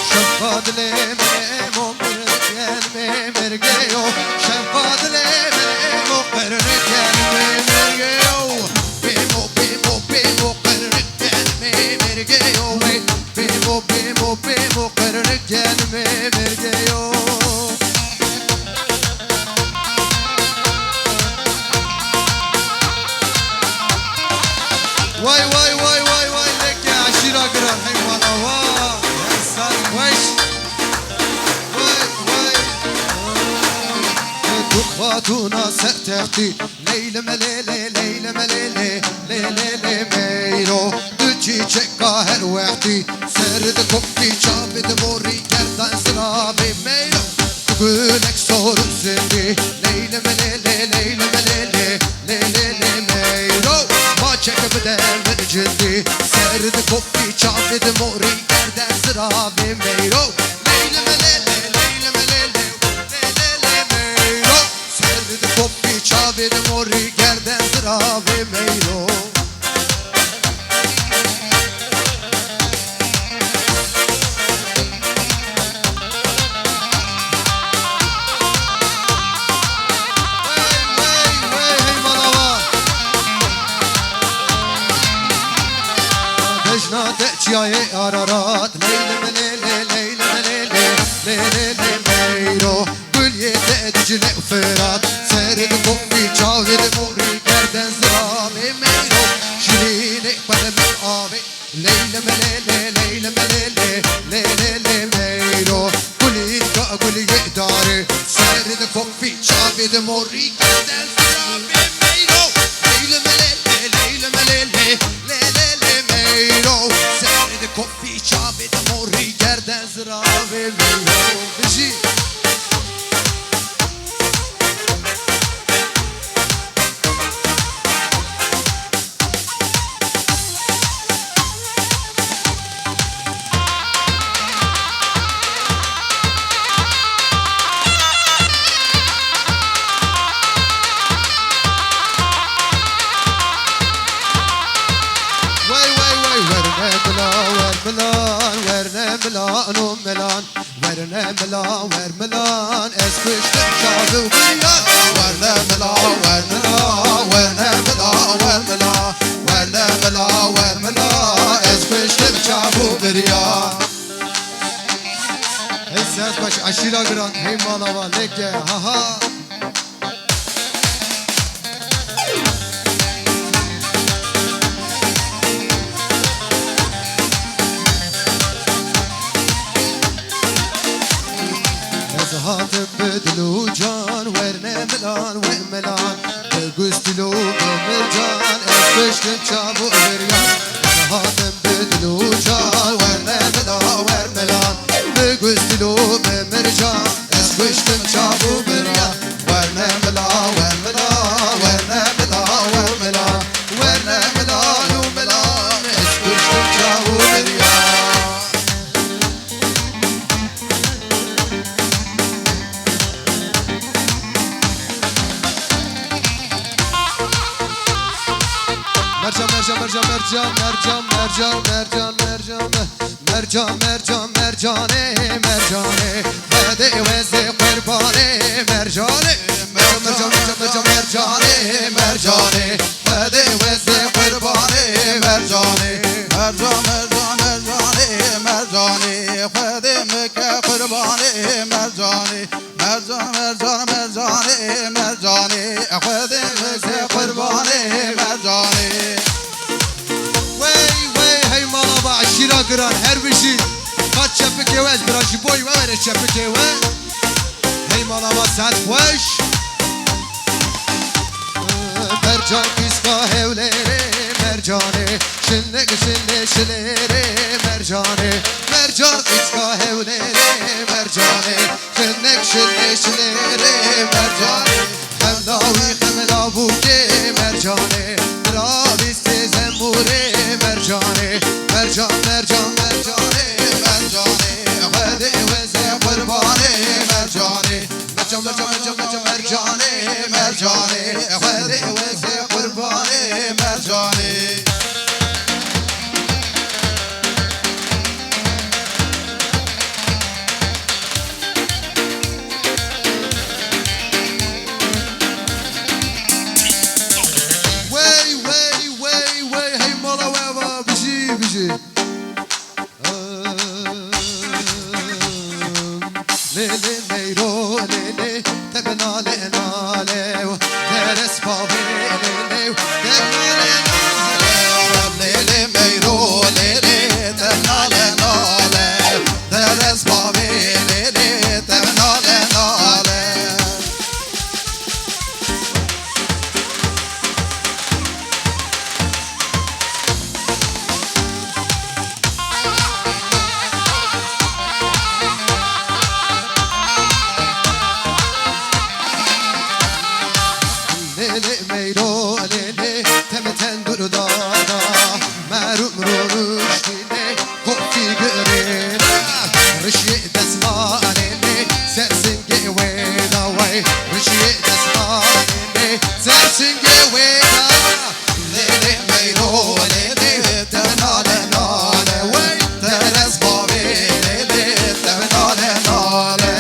شفادلي مو قرنك مرقيو شفادلي مو قرنك مرقيو بمو بمو بمو قرنك مرقيو وي بمو بمو بمو قرنك مرقيو واي واي واي واي واي لك يا عشيرة قران حيوانا واه يا سالم ويش واي واي دخواتونا سرتختي ليلة مليلة ليلة مليلة ليلة ميرو دجي تشكا هر وقتي سرد كوكي شابد موري كردان سرابي ميرو تقولك صور الزندي ليلة مليلة ليلة مليلة ليلة ميرو ما تشك بدل من جدي سرد كوكي شابد موري كردان سرابي ميرو ليلة مليلة ليلة مليلة ليلة ميرو سرد كوكي شابد موري كردان سرابي ميرو جای آرارات لیل ملیل لیل ملیل لیل میرو گلیه دجل و فرات سرد کفی چاود موری کردن زرابی میرو شیرین قلم آبی لیل ملیل لیل ملیل لیل میرو گلیه گلیه داره سرد کفی چاود موری کردن زرابی میرو لیل ملیل لیل ملیل لیل میرو کفی چابه موری گردن زرابه میرو بشی ملان وملان ورنا ملان ورملان اسكش تشاف وبيان ورنا ملان ورملان ورنا ملان ورملان ورنا ملان ورملان اسكش تشاف وبيان هسه باش عشيرة قران هي مالا لك ها ها هاتم بدلو جان ورنا ملان وملان بقستلو بمرجان اسبشتم شابو بريان هاتم بدلو جان ورنا ملان وملان بقستلو بمرجان اسبشتم شابو بريان ورنا ملان وملان ورنا ملان وملان ورنا ملان وملان اسبشتم شابو بريان مرجان مرجان مرجان مرجان مرجان مرجان مرجان مرجان مرجان مرجانه مرجانه بده وزه قربانه مرجانه مرجان مرجان مرجان مرجانه مرجانه بده وزه قربانه مرجانه مرجان مرجان مرجانه مرجانه بده مکه قربانه مرجانه مرجان مرجان مرجانه مرجانه بده وزه قربانه مرجانه وی مالا با عشیرا گران هر بشی قد شبکه و از براشی بوی و بره شبکه و هی مالا با سد خوش مرجان کسکا هولره مرجانه شنگ شنه شنره مرجانه مرجان کسکا هولره مرجانه شنگ شنه شنره مرجانه خمداوی خمدا بوده مرجانه رابیست زنبوره مرجانه مرجان مرجان مرجانه مرجانه خده وزه قربانه مرجانه مرجان مرجان مرجان مرجانه مرجانه خده وزه قربانه مرجانه Lele meyro lele tebnale nale teres babe lele tebnale nale lele meyro lele tebnale nale teres babe lele tebnale nale lele meyro lele temeten dur dada merum runuş dile kofi görena rişi desma lele sersin gewe da way rişi desma lele sersin gewe da lele meyro lele tenale nale way teres babe lele tenale nale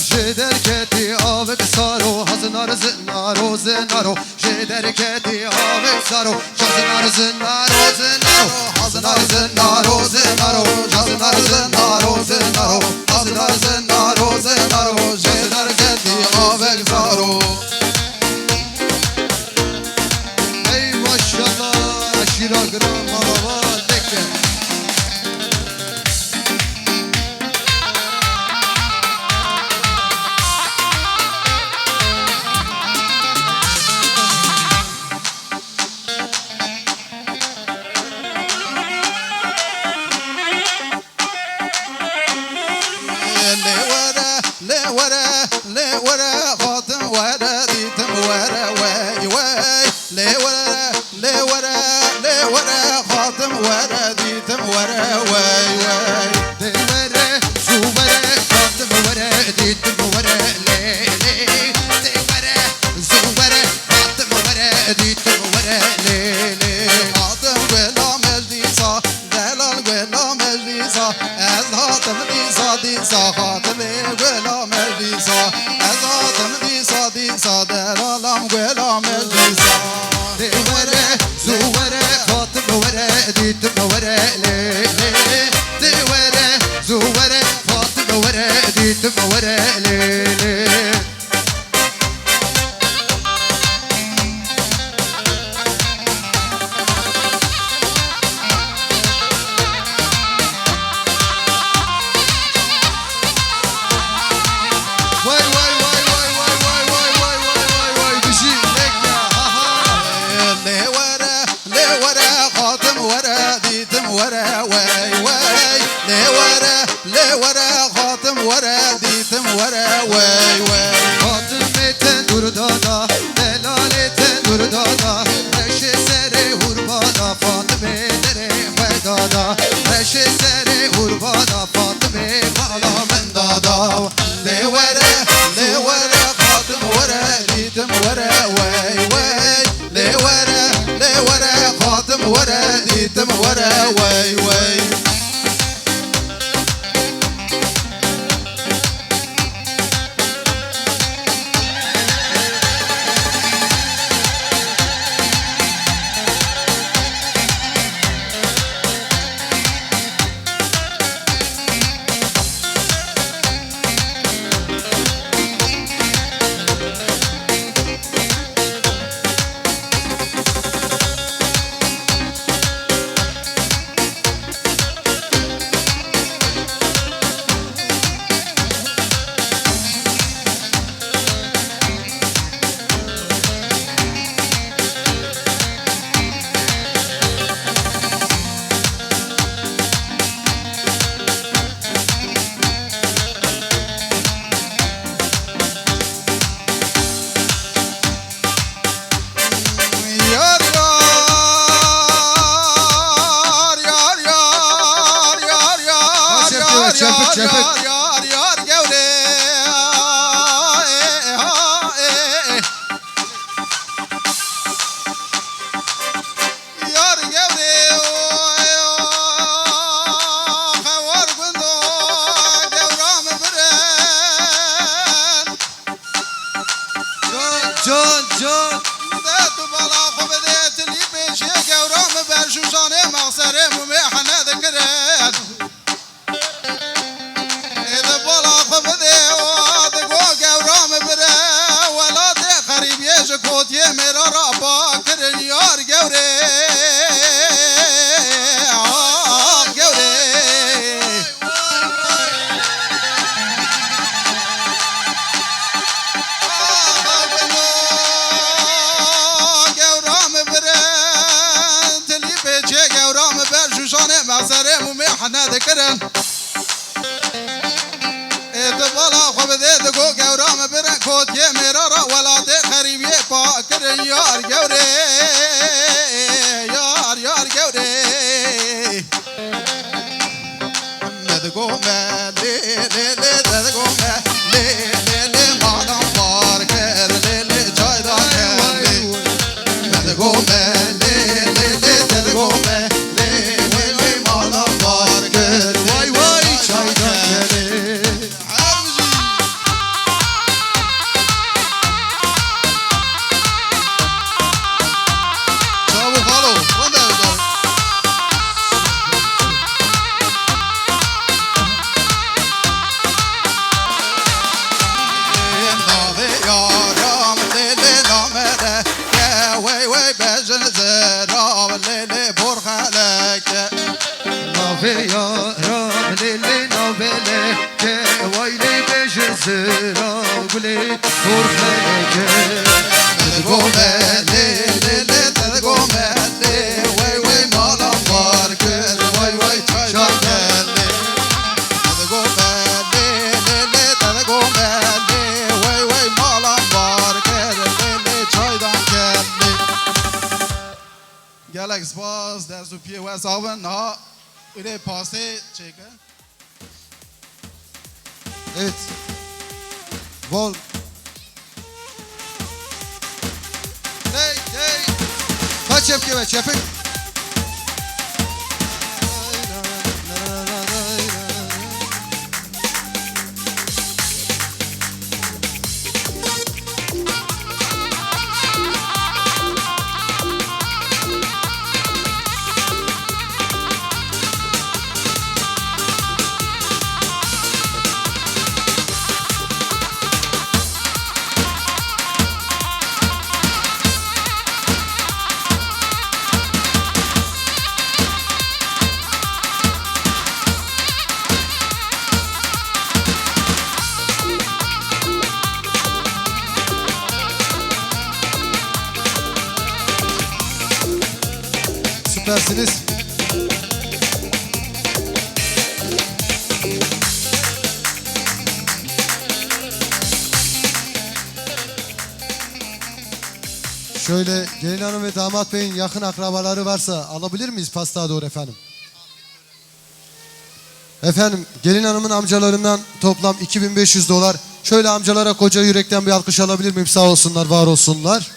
Jederketi avek saro haznar zinaro zinaro Jederketi avek saro haznar zinaro zinaro haznar zinaro zinaro haznar zinaro zinaro haznar zinaro zinaro Jederketi avek saro Ey maşallah aşira gram araba dekke ورا وي وي خاتم dur dada, delalete dur dada ديتم ورا وي وي Evet. Vol. Kaç yapıyor be çepik? Süpersiniz. Şöyle gelin hanım ve damat beyin yakın akrabaları varsa alabilir miyiz pastaya doğru efendim? Efendim gelin hanımın amcalarından toplam $2500. Şöyle amcalara koca yürekten bir alkış alabilir miyim? Sağ olsunlar, var olsunlar.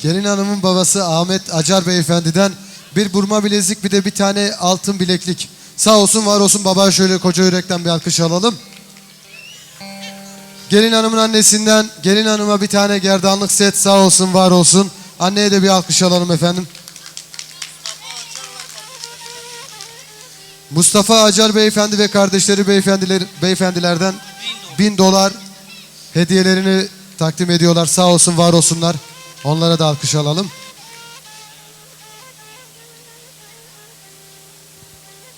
Gelin hanımın babası Ahmet Acar beyefendiden bir burma bilezik, bir de bir tane altın bileklik. Sağ olsun var olsun, babaya şöyle koca yürekten bir alkış alalım. Gelin hanımın annesinden gelin hanıma bir tane gerdanlık set, sağ olsun var olsun. Anneye de bir alkış alalım efendim. Mustafa Acar beyefendi ve kardeşleri beyefendilerden $1000 hediyelerini takdim ediyorlar. Sağ olsun var olsunlar. Onlara da alkış alalım.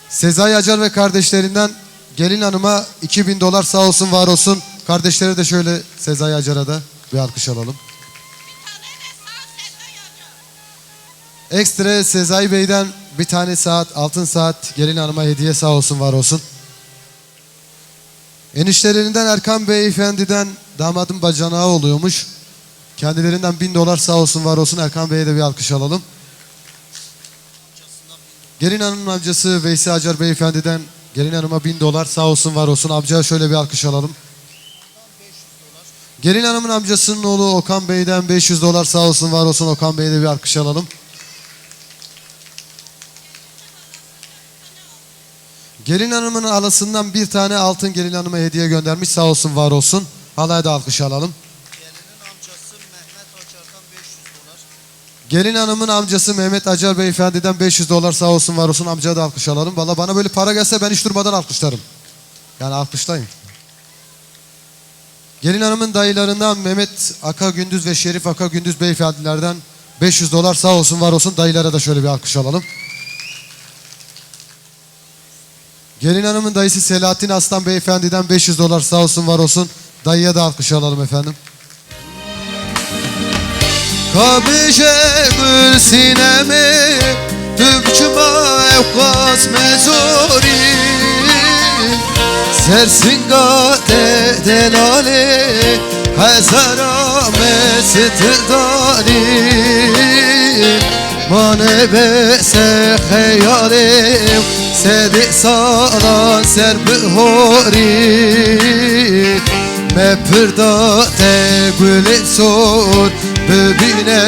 Sezai Acar ve kardeşlerinden gelin hanıma $2000, sağ olsun var olsun. Kardeşleri de şöyle Sezai Acar'a da bir alkış alalım. Ekstra Sezai Bey'den bir tane saat, altın saat gelin hanıma hediye, sağ olsun var olsun. Eniştelerinden Erkan Beyefendiden damadın bacanağı oluyormuş. Kendilerinden $1000, sağ olsun var olsun. Erkan Bey'e de bir alkış alalım. Gelin hanımın amcası Veysi Acar Beyefendiden gelin hanıma $1000, sağ olsun var olsun. Amcaya şöyle bir alkış alalım. Gelin hanımın amcasının oğlu Okan Bey'den $500, sağ olsun var olsun. Okan Bey'e de bir alkış alalım. Gelin hanımın halasından bir tane altın gelin hanıma hediye göndermiş, sağ olsun var olsun. Halaya da alkış alalım. Gelin hanımın amcası Mehmet Acar Beyefendiden $500, sağ olsun var olsun. Amcaya da alkış alalım. Valla bana böyle para gelse ben hiç durmadan alkışlarım. Yani alkışlayın. Gelin hanımın dayılarından Mehmet Aka Gündüz ve Şerif Aka Gündüz beyefendilerden $500, sağ olsun var olsun. Dayılara da şöyle bir alkış alalım. Gelin hanımın dayısı Selahattin Aslan Beyefendiden $500, sağ olsun var olsun. Dayıya da alkış alalım efendim. Kabişe gül sinemi Tübçüma evkas mezuri Sersinga de delali Hazara mesitdani Mane bese heyalim Sedi salan serbihori Mepirda te gülü sor Bebine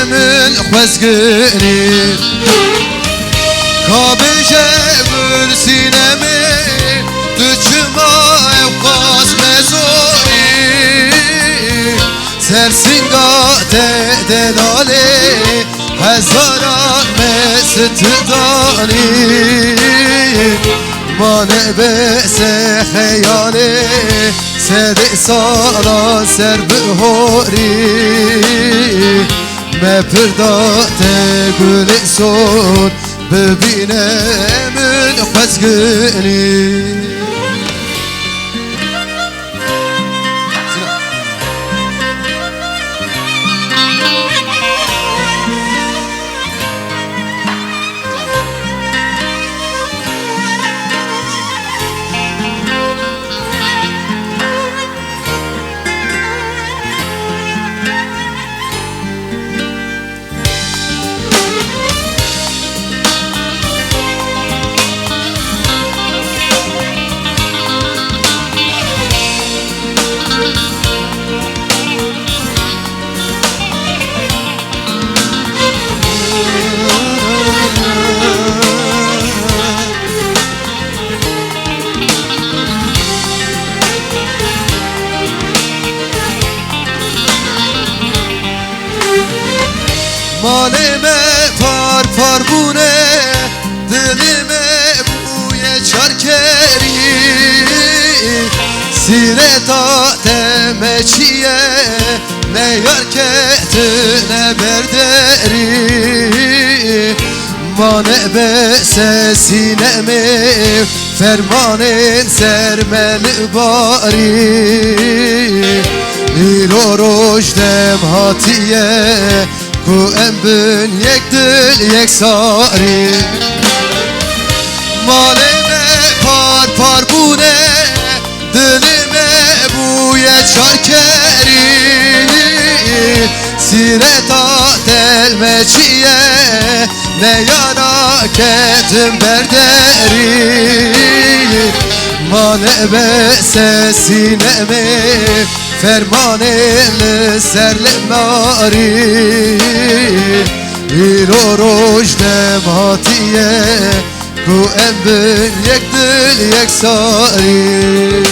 emin xwezgini Kabişe gül sinemi Tüçüma evkas mezori Sersinga de delali Hezaran mesitdani Mane bese heyali Sedi salan serbihori Mepirda te gülü sor Bebine emin xwezgini Malime par par bune Dilime buye çarkeri Sireta temeçiye Ne yar ketine berderi Mane bese sinemi Fermanin sermeli bari İlo rojdem hatiye Ku embün yek dil yek sari Malime par par bune Dilime buye çarkeri Sireta delmeçiye Ne yara ketim berderi Mane bese sinemi Fermanil serlemari ایلو روش نماتیه کو امبل یک دل یک ساری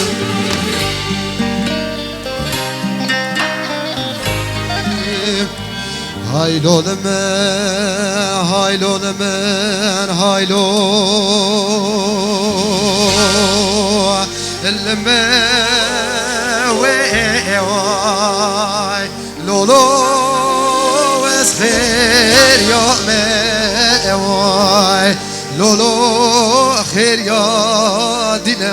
هایلو لمن هایلو لمن هایلو لمن وای لولو خير يا مواي لولو خير يا دينواي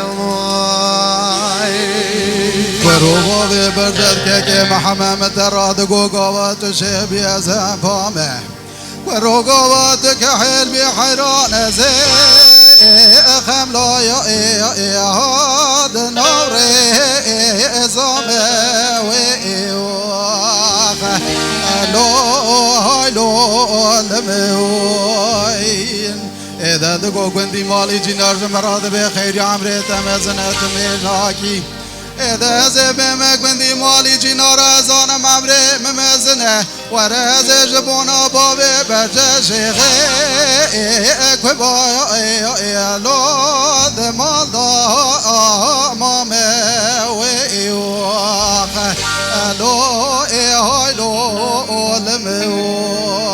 وروبا بردد که محمد دراد گوگاوات شبی از پامه وروگاوات که حل بی حیران زی خم لا یا هاد نور ازامه و لو لموين إذا دقوا قندي مالي جنار جمراد بخير يا عمري تمزنت ميلاكي إذا زبمك قندي مالي جنار أزانا عمري ممزنه ورز جبونا بابي برجا شيخي كبايا لو دمال دا مامي ويواخ لو هاي لو لموين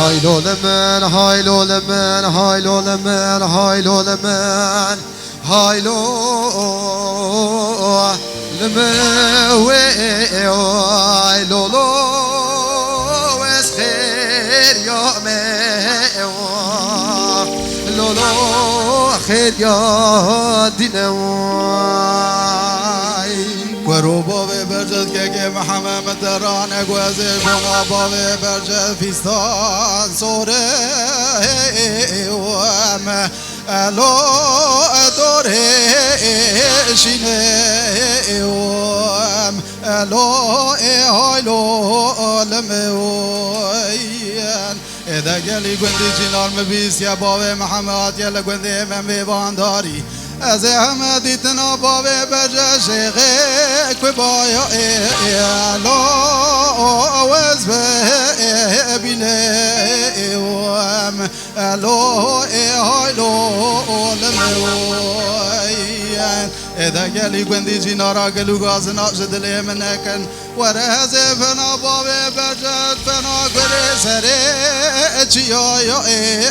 هايلو لمن هايلو لمن هايلو لمن هايلو لمن هايلو لمن ويلو لو خير يا لولو خير يا دينواي وروبا برجت که محمد درانه گوزه بنا با برجت فیستان سوره وام الو دوره شینه وام الو هایلو لموین اذا قالي قندي جنار مبيس يا بابي محمد يلا قندي من بيبانداري از احمدی تنا بابه بجا شیخه که بایا ایلا آوز بینه وام الو ایلو لموین اذا قالي قندي جنارا قلو غاز ناقصد لي منكن ورهز فنا بابه بجد فنا قري سري چيا يا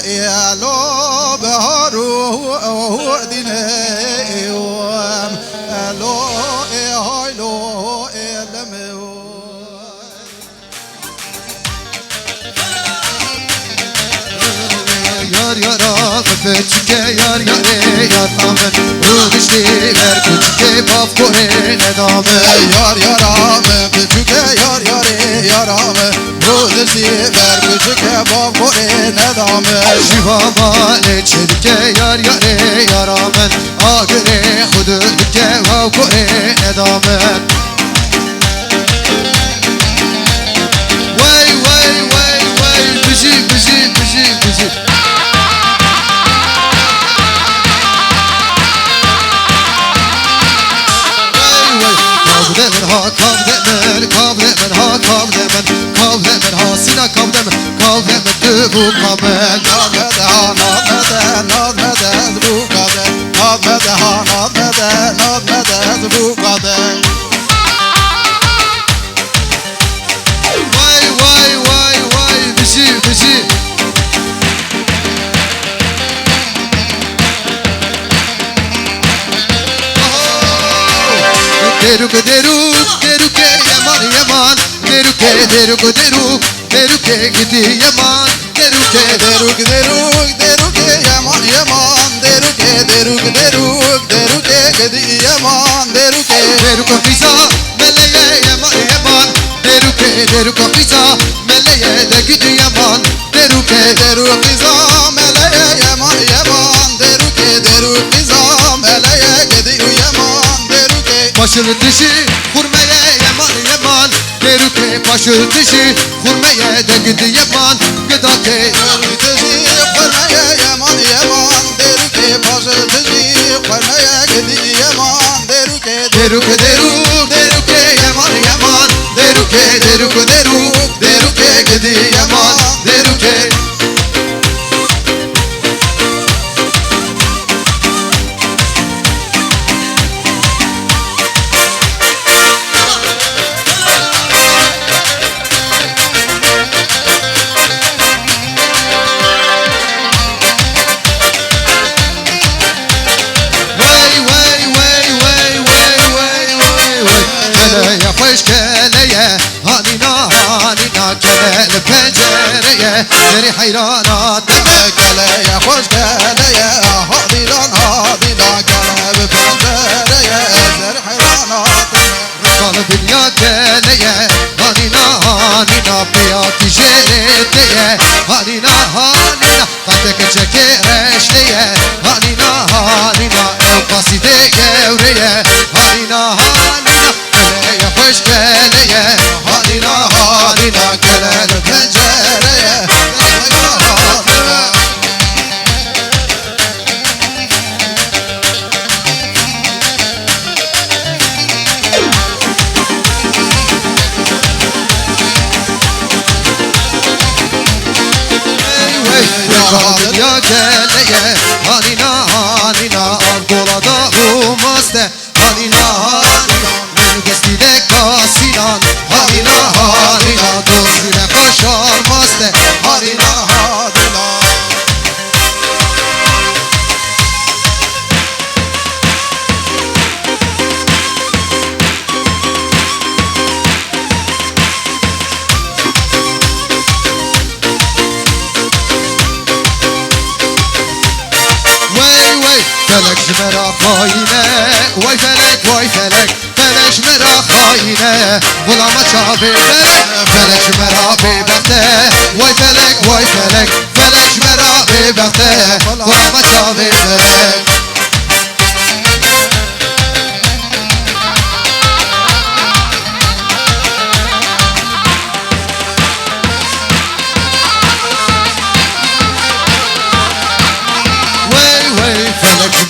ایلا بهارو دينه وام الو هايلو لمو yar yara küçüke yar yare yar namen Rüdüşli ver küçüke baf kore nedame yar yarame küçüke yar yare yarame Rüdüşli ver küçüke baf kore nedame Şivama ne çedike yar yare yaramen Agre hududike vav kore nedamen Vay vay vay vay bizi bizi bizi bizi Kavlemen ha kavlemen kavlemen ha kavlemen kavlemen ha sina kavlemen kavlemen bu kamen nazmede ha nazmede bu kader nazmede ha nazmede bu kader Vay vay vay vay bizi bizi Deruke deruk deruke yaman yaman Deruke deruk deruk deruke gidi yaman Deruke deruk deruke yaman yaman deruke gidi yaman deruke Deruke fisa meleye yaman yaman Deruke درو قیزا ملیه دگیدی یمان درو که درو قیزا ملیه یمان یمان درو که درو قیزا ملیه گدی یمان درو که başını dişi kurmaya yaman yaman derو که başını dişi kurmaya degidi yaman gıda ke dişi kurmaya yaman yaman derو که başını dişi kurmaya gidi yaman derو که derو که derو که yaman yaman derو که derو که gidi yaman derو که دری حیرانات کله یا خوش کله هادیلان هادیلان کله به پنجره دری حیرانات رسال دنیا کله هانینا هانینا بیا کی جنته هانینا هانینا فتک چکه رشته هانینا هانینا او قصیده گوره هانینا هانینا کله یا خوش کله هانینا هانینا کله به پنجره ya geleye Halina halina Abdolada umaste Halina halina Nürgestide kasilan Halina halina Dostine koşarmaste Halina halina فلک جمرا خاینه وای فلک فلک جمرا خاینه غلام چاوی فلک جمرا ببخته وای فلک جمرا ببخته غلام چاوی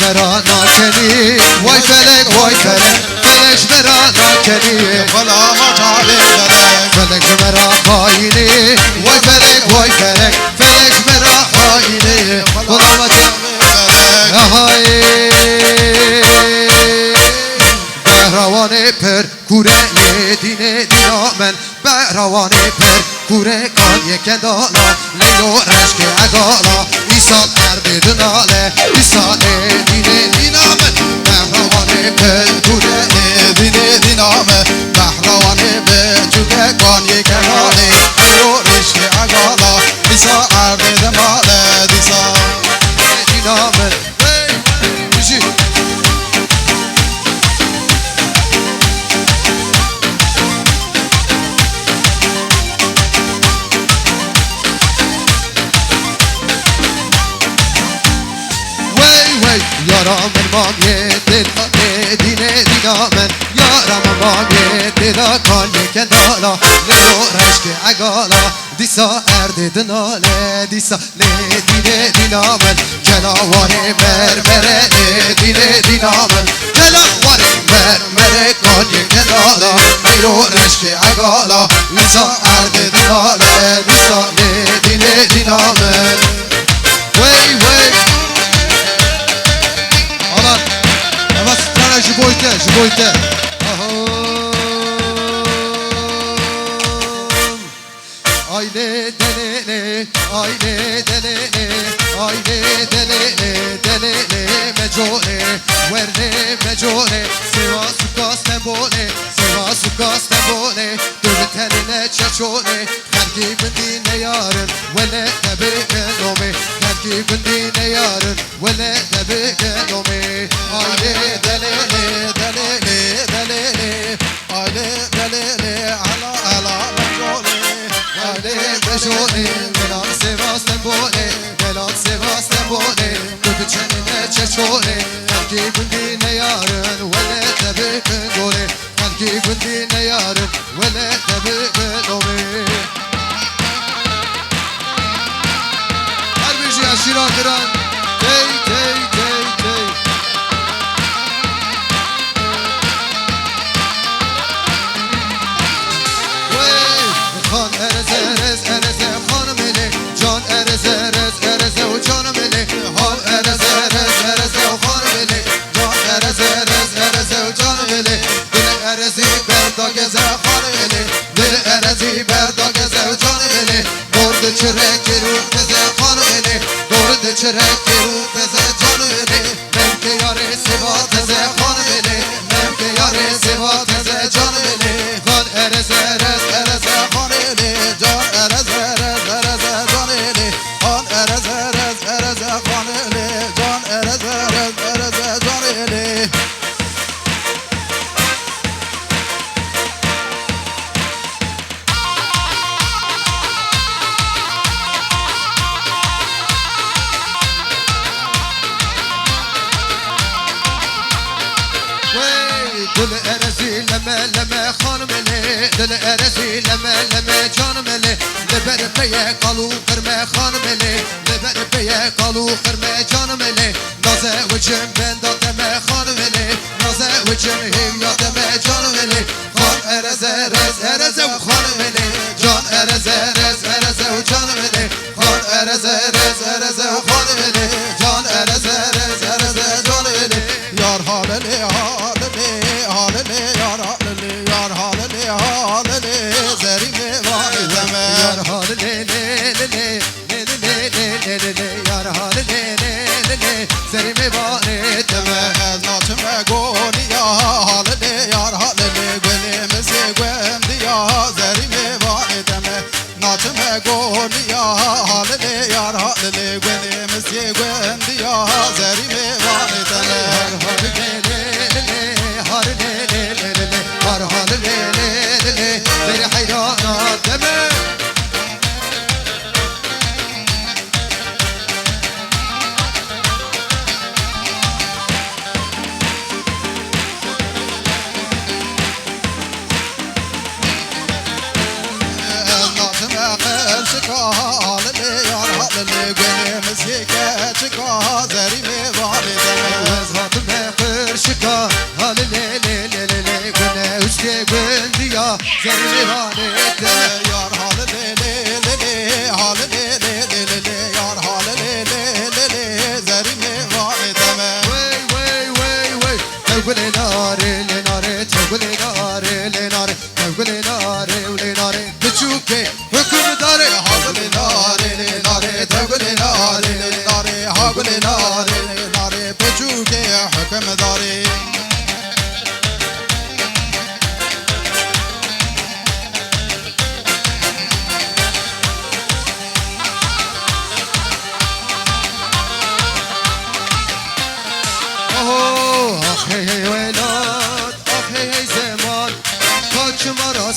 مرا ناکنی وای فلک مرا ناکنی غلام چاوی فلک مرا خاینی وای فلک مرا خاینی غلام چاوی بهروان پر کوره دین دینامن بهروان پر کوره کان یکندالا لیلو رشک اگالا ایسان ارد دناله ایسان دین دینامن بهروان پر کوره دین دینامن بهروان پر کوره کان یکنداله لیلو رشک اگالا ایسان ارد دناله ایسان دینامن یارم مامیه دل دین دینامن یارم مامیه دل کان یکندالا لیلو رشک اگالا دیسا ارد دناله دیسا دین دینامن کلاوان مرمره دین دینامن کلاوان مرمره کان یکندالا لیلو رشک اگالا دیسا ارد دناله دیسا دین دینامن وی جبويته Aile delele mecole verne mecole Seva su kastembole Dövü tenine çeçole Terkibin dine yarın Vele tebike nomi Terkibin dine yarın Vele tebike nomi Aile delele Aile delele ala mecole چونه دلان سواستن بونه دلان سواستن بونه دو چنینه چشونه هرکی گندی نیارن ولی تبکن گوله هرکی گندی نیارن ولی تبکن دومه هر بیشی اشیران دران تی تی تی تی خان ارز ارز ارز خانم لی جان ارز ارز ارز و جانم لی خان ارز ارز ارز و خانم لی جان ارز ارز ارز و جانم لی دل ارزی برداگز خانم لی دل ارزی برداگز و جانم لی دورد چرکی رو بز خانم لی دورد چرکی رو بز جانم لی نمک یاری سبات ز خانم لی نمک یاری سبات ز جانم لی خان ارز ارز ارز جان ارز ارز ارز جانلی خان ارز ارز ارز خانلی جان ارز ارز ارز جانلی دل ارزی لمه لمه خانملی دل ارزی لمه لمه جانملی لبر پیه قالو خرمه خانملی لبر پیه قالو خرمه جانملی نازه وچم بنداتمه خانملی نازه وچم هیویاتمه جانملی خان ارز ارز ارز و خانملی جان ارز ارز ارز و جانملی خان ارز ارز ارز و خانملی جان ارز ارز ارز جانملی یار حاللی حاللی حاللی یار حاللی یار حاللی حاللی زریم وای زمه یار حاللی لی لی لی لی لی لی یار حاللی لی لی لی زریم وای زمه از ناتم گونی یا حاللی یار حاللی گلی مسی گوندی یا زریم وای زمه ناتم گونی یا حاللی یار حاللی گلی مسی گوندی یا زریم وای زمه زي حيرانات دمه yar halı le le le le halı le le le le le yar halı le le le le zerime vay deme vay vay vay vay tevgule nare le nare tevgule nare le nare tevgule nare le nare biçuke hükümdare halı le nare le nare tevgule nare le nare halı le nare le nare biçuke hükümdare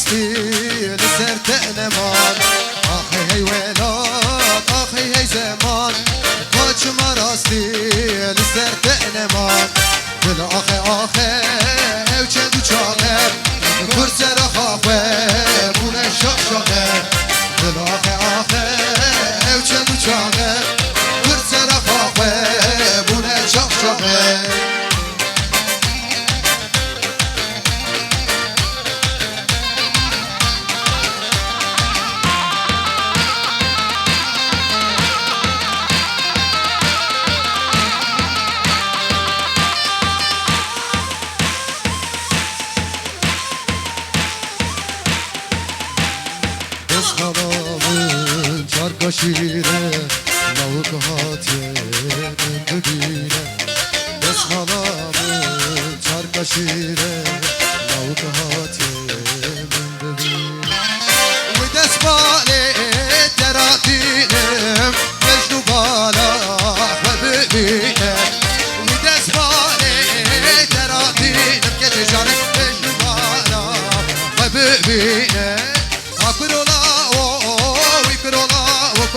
لسر تأنمان آخی هی ولاد آخی هی زمان کاچ مراستی لسر تأنمان دل آخی آخی او چندو چاقه کرس را خاقه بونه شاق شاقه دل آخی آخی او چندو چاقه کرس را خاقه بونه شاق شاقه شیره نوک هاتیه ببینه بس خانامون چرک شیره نوک هاتیه ببینه و دست باله دراتینم مجنو بالا و ببینه و دست باله دراتینم که جانم مجنو بالا و ببینه اکرولا و اکرولا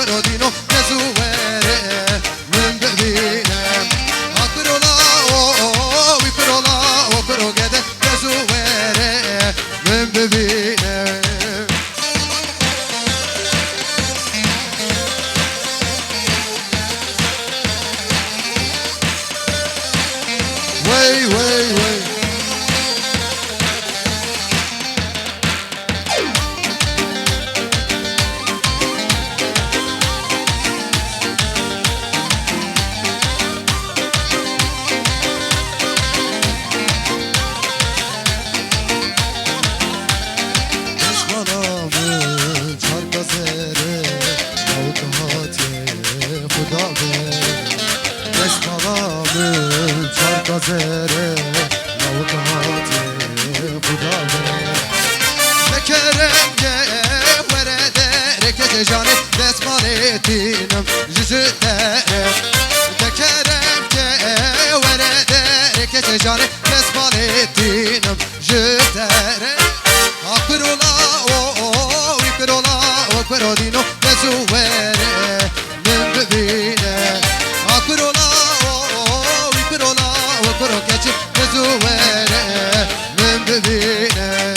وكبر دينو نزوره من ببينم أكبر الله وكبر الله وكبر قد نزوره من ببينم وي وي وي زره موضوعات خدا بکرم که ورده رکت جانب دستمالتینم جزء دارم بکرم که ورده رکت جانب دستمالتینم جزء دارم اکبر الله ویکبر الله وکبر دینو نزوره من ببینه اکبر الله وكرو كاتب نزوره من ببينه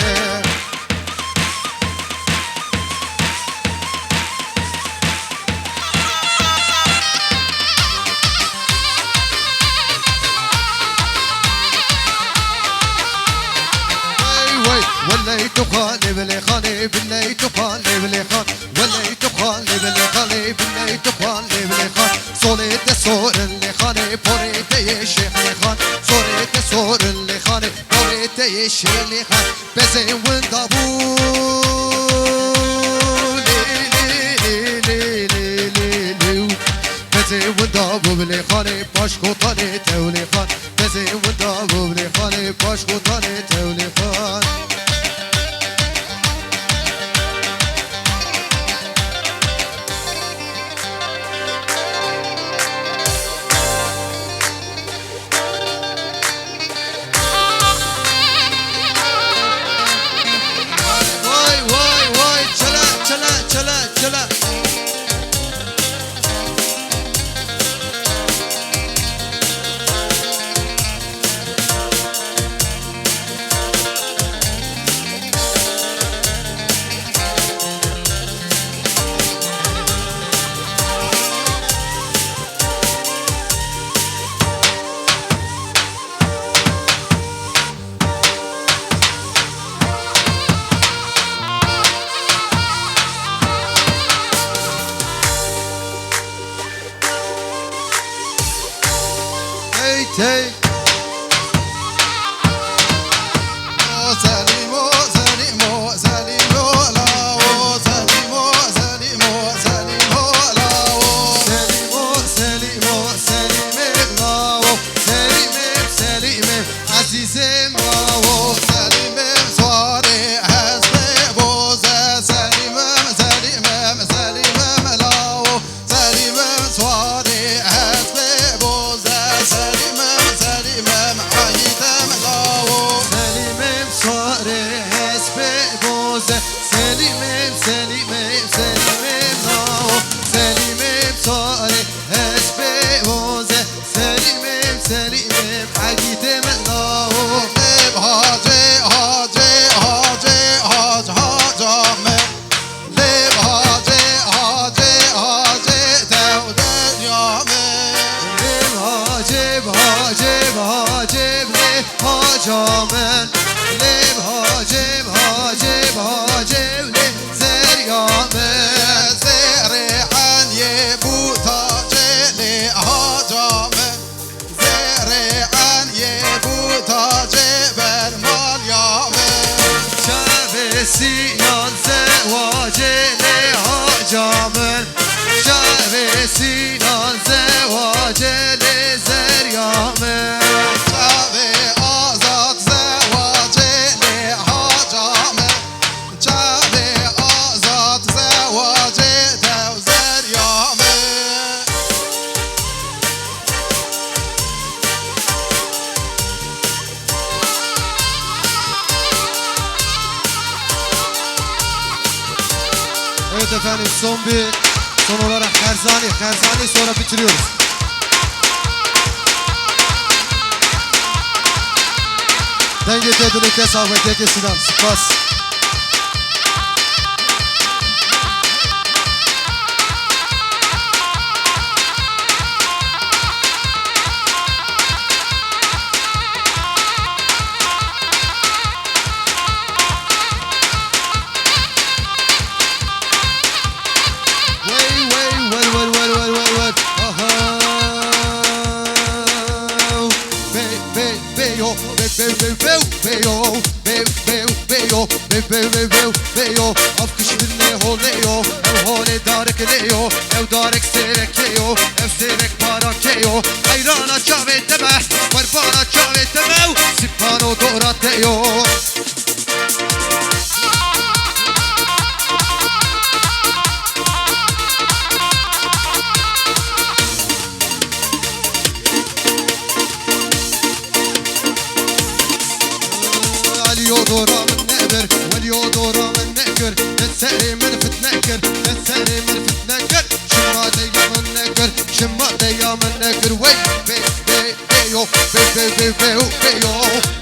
وليت خالي بلي خالي بليت خالي بلي خال وليت خالي بلي خالي بليت خالي بلي خال صوليت صور اللي خالي بوريت يشيخ اللي خال صوريت صور اللي خالي بوريت يشيخ اللي خال بزين وندابو بزين وندابو بلي خالي باشكو طالي تولي خال بزين وندابو بلي خالي باشكو طالي تولي خال Hey. جامن لب هاجب هاجب هاجب لب زریامن زرعن یه بوتا جلی هاجامن زرعن یه بوتا جبر مال یامن شب سینان زواجل هاجامن شب سینان زواجل زریامن تفاني الصنبي Son olarak Herzani sonra bitiriyoruz. Denge dedini hesabı tekesinden Spas. Beyo Afkış birle holeyo Ev hole darek leyo Ev darek serek leyo Ev serek para keyo Ayrana çavet deme Varbana çavet deme Sipano dorat leyo Aliodora Waliodora من نكر نسري من فتنكر نسري من فتنكر شما ديا من نكر شما ديا من نكر وي بي بي بيو بي بي بي بيو